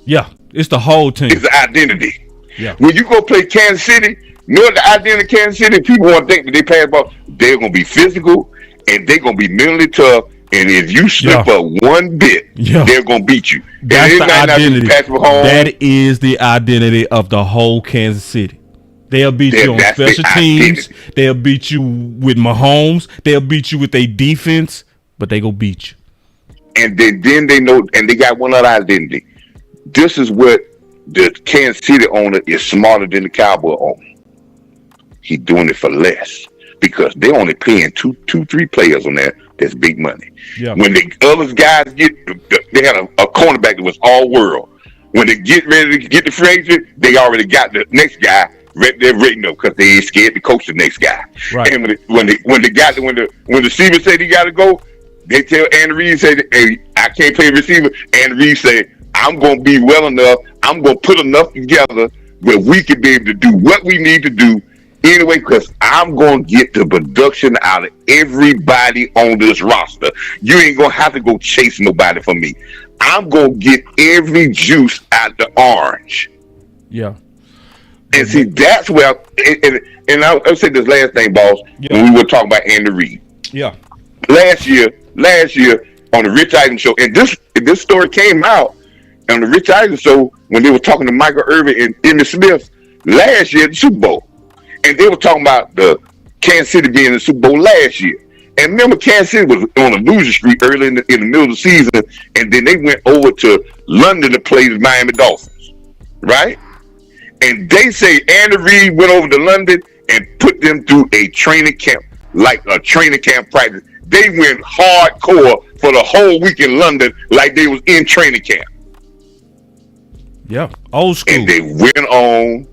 yeah, it's the whole team. It's the identity. Yeah. When you go play Kansas City, know the identity of Kansas City. People want to think that they pass ball. They're gonna be physical and they're gonna be mentally tough. And if you slip up one bit, they're gonna beat you. That's the identity. That is the identity of the whole Kansas City. They'll beat you on special teams. They'll beat you with Mahomes. They'll beat you with their defense, but they gonna beat you. And then they know, and they got one other identity. This is what the Kansas City owner is smarter than the Cowboy owner. He's doing it for less because they're only paying two, 3 players on there. That's big money. Yeah. When the other guys they had a cornerback that was all world. When they get ready to get the free agent, they already got the next guy. They're written up because they ain't scared to coach the next guy. Right. And when the receiver said he got to go, they tell Andy Reid, say, "Hey, I can't play receiver." Andy Reid said, "I'm going to be well enough. I'm going to put enough together where we can be able to do what we need to do anyway, because I'm going to get the production out of everybody on this roster. You ain't going to have to go chase nobody for me. I'm going to get every juice out the orange." Yeah. And see, that's where, and I'll say this last thing, boss, when we were talking about Andy Reid. Yeah. Last year on the Rich Eisen show, and this story came out on the Rich Eisen show when they were talking to Michael Irvin and Emmitt Smith last year at the Super Bowl. And they were talking about the Kansas City being in the Super Bowl last year. And remember, Kansas City was on a losing streak early in the middle of the season, and then they went over to London to play the Miami Dolphins, right? And they say Andy Reid went over to London and put them through a training camp, like a training camp practice. They went hardcore for the whole week in London like they was in training camp. Yeah, old school. And they went on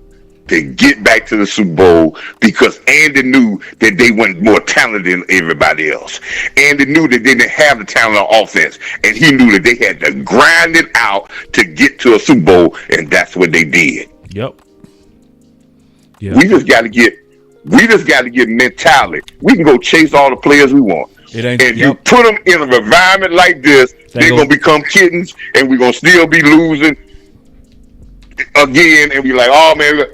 to get back to the Super Bowl because Andy knew that they weren't more talented than everybody else. Andy knew that they didn't have the talent on offense, and he knew that they had to grind it out to get to a Super Bowl, and that's what they did. Yep. Yeah. We just got to get mentality. We can go chase all the players we want. If you put them in an environment like this, they're going to become kittens, and we're going to still be losing again, and be like, oh, man.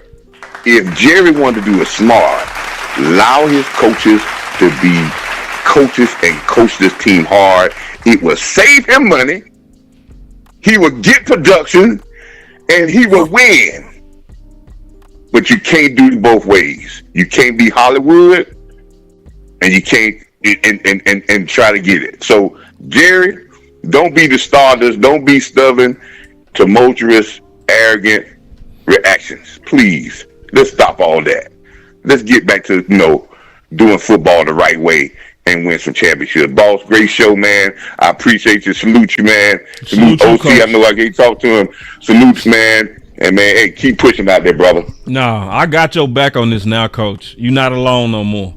If Jerry wanted to do it smart, allow his coaches to be coaches and coach this team hard, it will save him money, he will get production, and he will win. But you can't do it both ways. You can't be Hollywood, and you can't and try to get it. So, Jerry, don't be the Stardust. Don't be stubborn, tumultuous, arrogant reactions. Please, let's stop all that. Let's get back to doing football the right way and win some championships. Boss, great show, man. I appreciate you. Salute you, man. Salute OC. I know I can't talk to him. Salute, man. And man, hey, keep pushing out there, brother. Nah, I got your back on this now, Coach. You're not alone no more.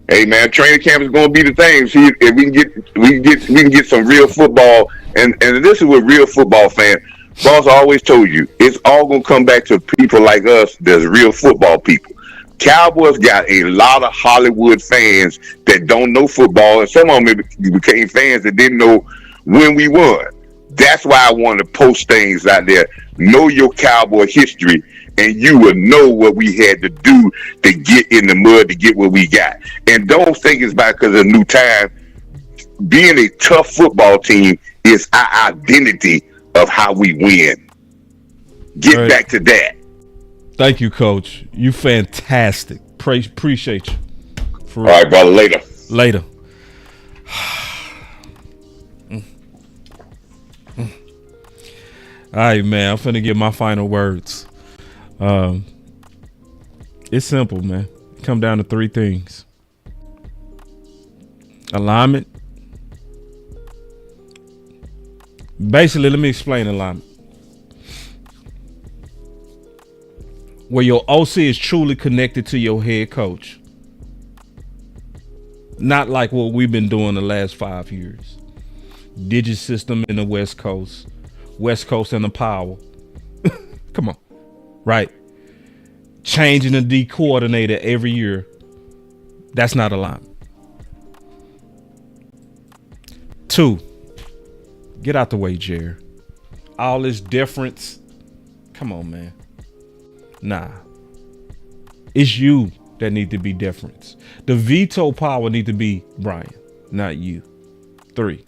Hey man, training camp is going to be the thing. See if we can get some real football, and this is what real football fans. Boss always told you it's all going to come back to people like us. There's real football people. Cowboys got a lot of Hollywood fans that don't know football, and some of them became fans that didn't know when we won. That's why I want to post things out there. Know your Cowboy history, and you will know what we had to do to get in the mud to get what we got. And don't think it's because of new time. Being a tough football team is our identity of how we win. Get back to that. Thank you, Coach. You fantastic. Appreciate you. All right, brother. Later. All right, man. I'm finna get my final words. It's simple, man. Come down to three things: alignment. Basically, let me explain alignment. Where your OC is truly connected to your head coach. Not like what we've been doing the last 5 years. Digit system in the West Coast and the power. Come on. Right. Changing the D coordinator every year. That's not alignment. 2, get out the way, Jared. All this difference. Come on, man. Nah. It's you that need to be different. The veto power need to be Brian, not you. 3.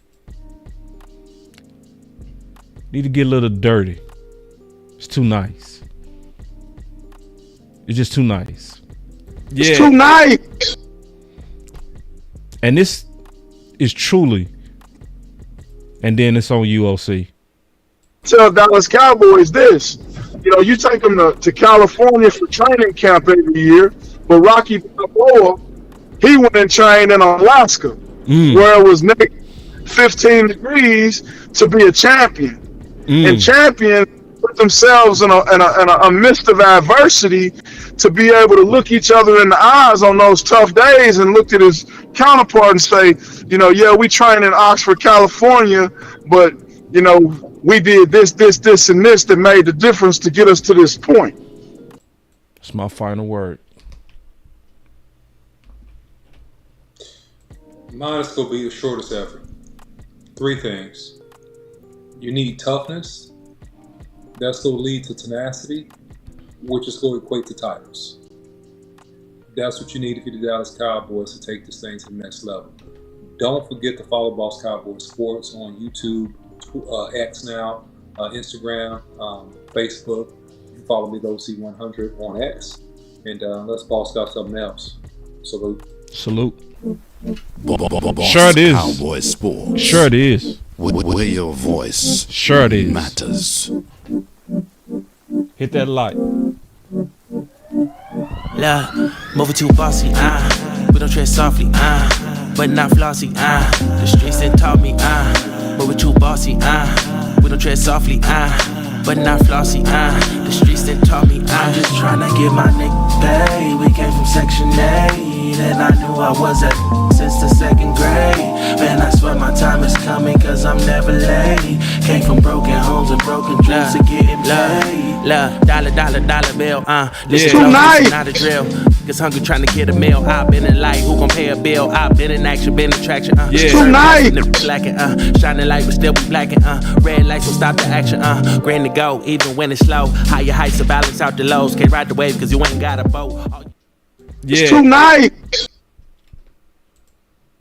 Need to get a little dirty. It's too nice. It's just too nice. Yeah. It's too nice. And this is truly, and then it's on UOC. Tell Dallas Cowboys this. You know, you take them to California for training camp every year, but Rocky Balboa, he went and trained in Alaska, where it was negative 15 degrees to be a champion. And champions put themselves in a midst of adversity to be able to look each other in the eyes on those tough days and look at his counterpart and say, you know, yeah, we train in Oxford, California, but, you know, we did this, and this that made the difference to get us to this point. That's my final word. Mine is going to be the shortest effort. 3 things. You need toughness. That's going to lead to tenacity, which is going to equate to titles. That's what you need if you're the Dallas Cowboys to take this thing to the next level. Don't forget to follow Boss Cowboy Sports on YouTube, X now, Instagram, Facebook. You can follow me, OC100 on X. And let's boss got something else. Salute. Sure it is. Cowboy Sports. Sure it is. Where your voice sure it is. matters. Hit that like. Look, moving too bossy, we don't tread softly, but not flossy, the streets that taught me, moving too bossy, we don't tread softly, but not flossy, the streets that taught me, I'm just trying to get my nigga paid. We came from Section 8, and I knew I was at since the 2nd grade. Man, I swear my time is coming, cause I'm never late. Came from broken homes and broken dreams to getting paid. Dollar bill, this is not a drill. Cause hungry trying to get a meal. I've been in light, who gon' pay a bill? I've been in action, been in traction, Tonight. Shining light, but still be blacking, red lights will stop the action, grand to go, even when it's slow. Higher heights to balance out the lows. Can't ride the wave cause you ain't got a boat. It's tonight.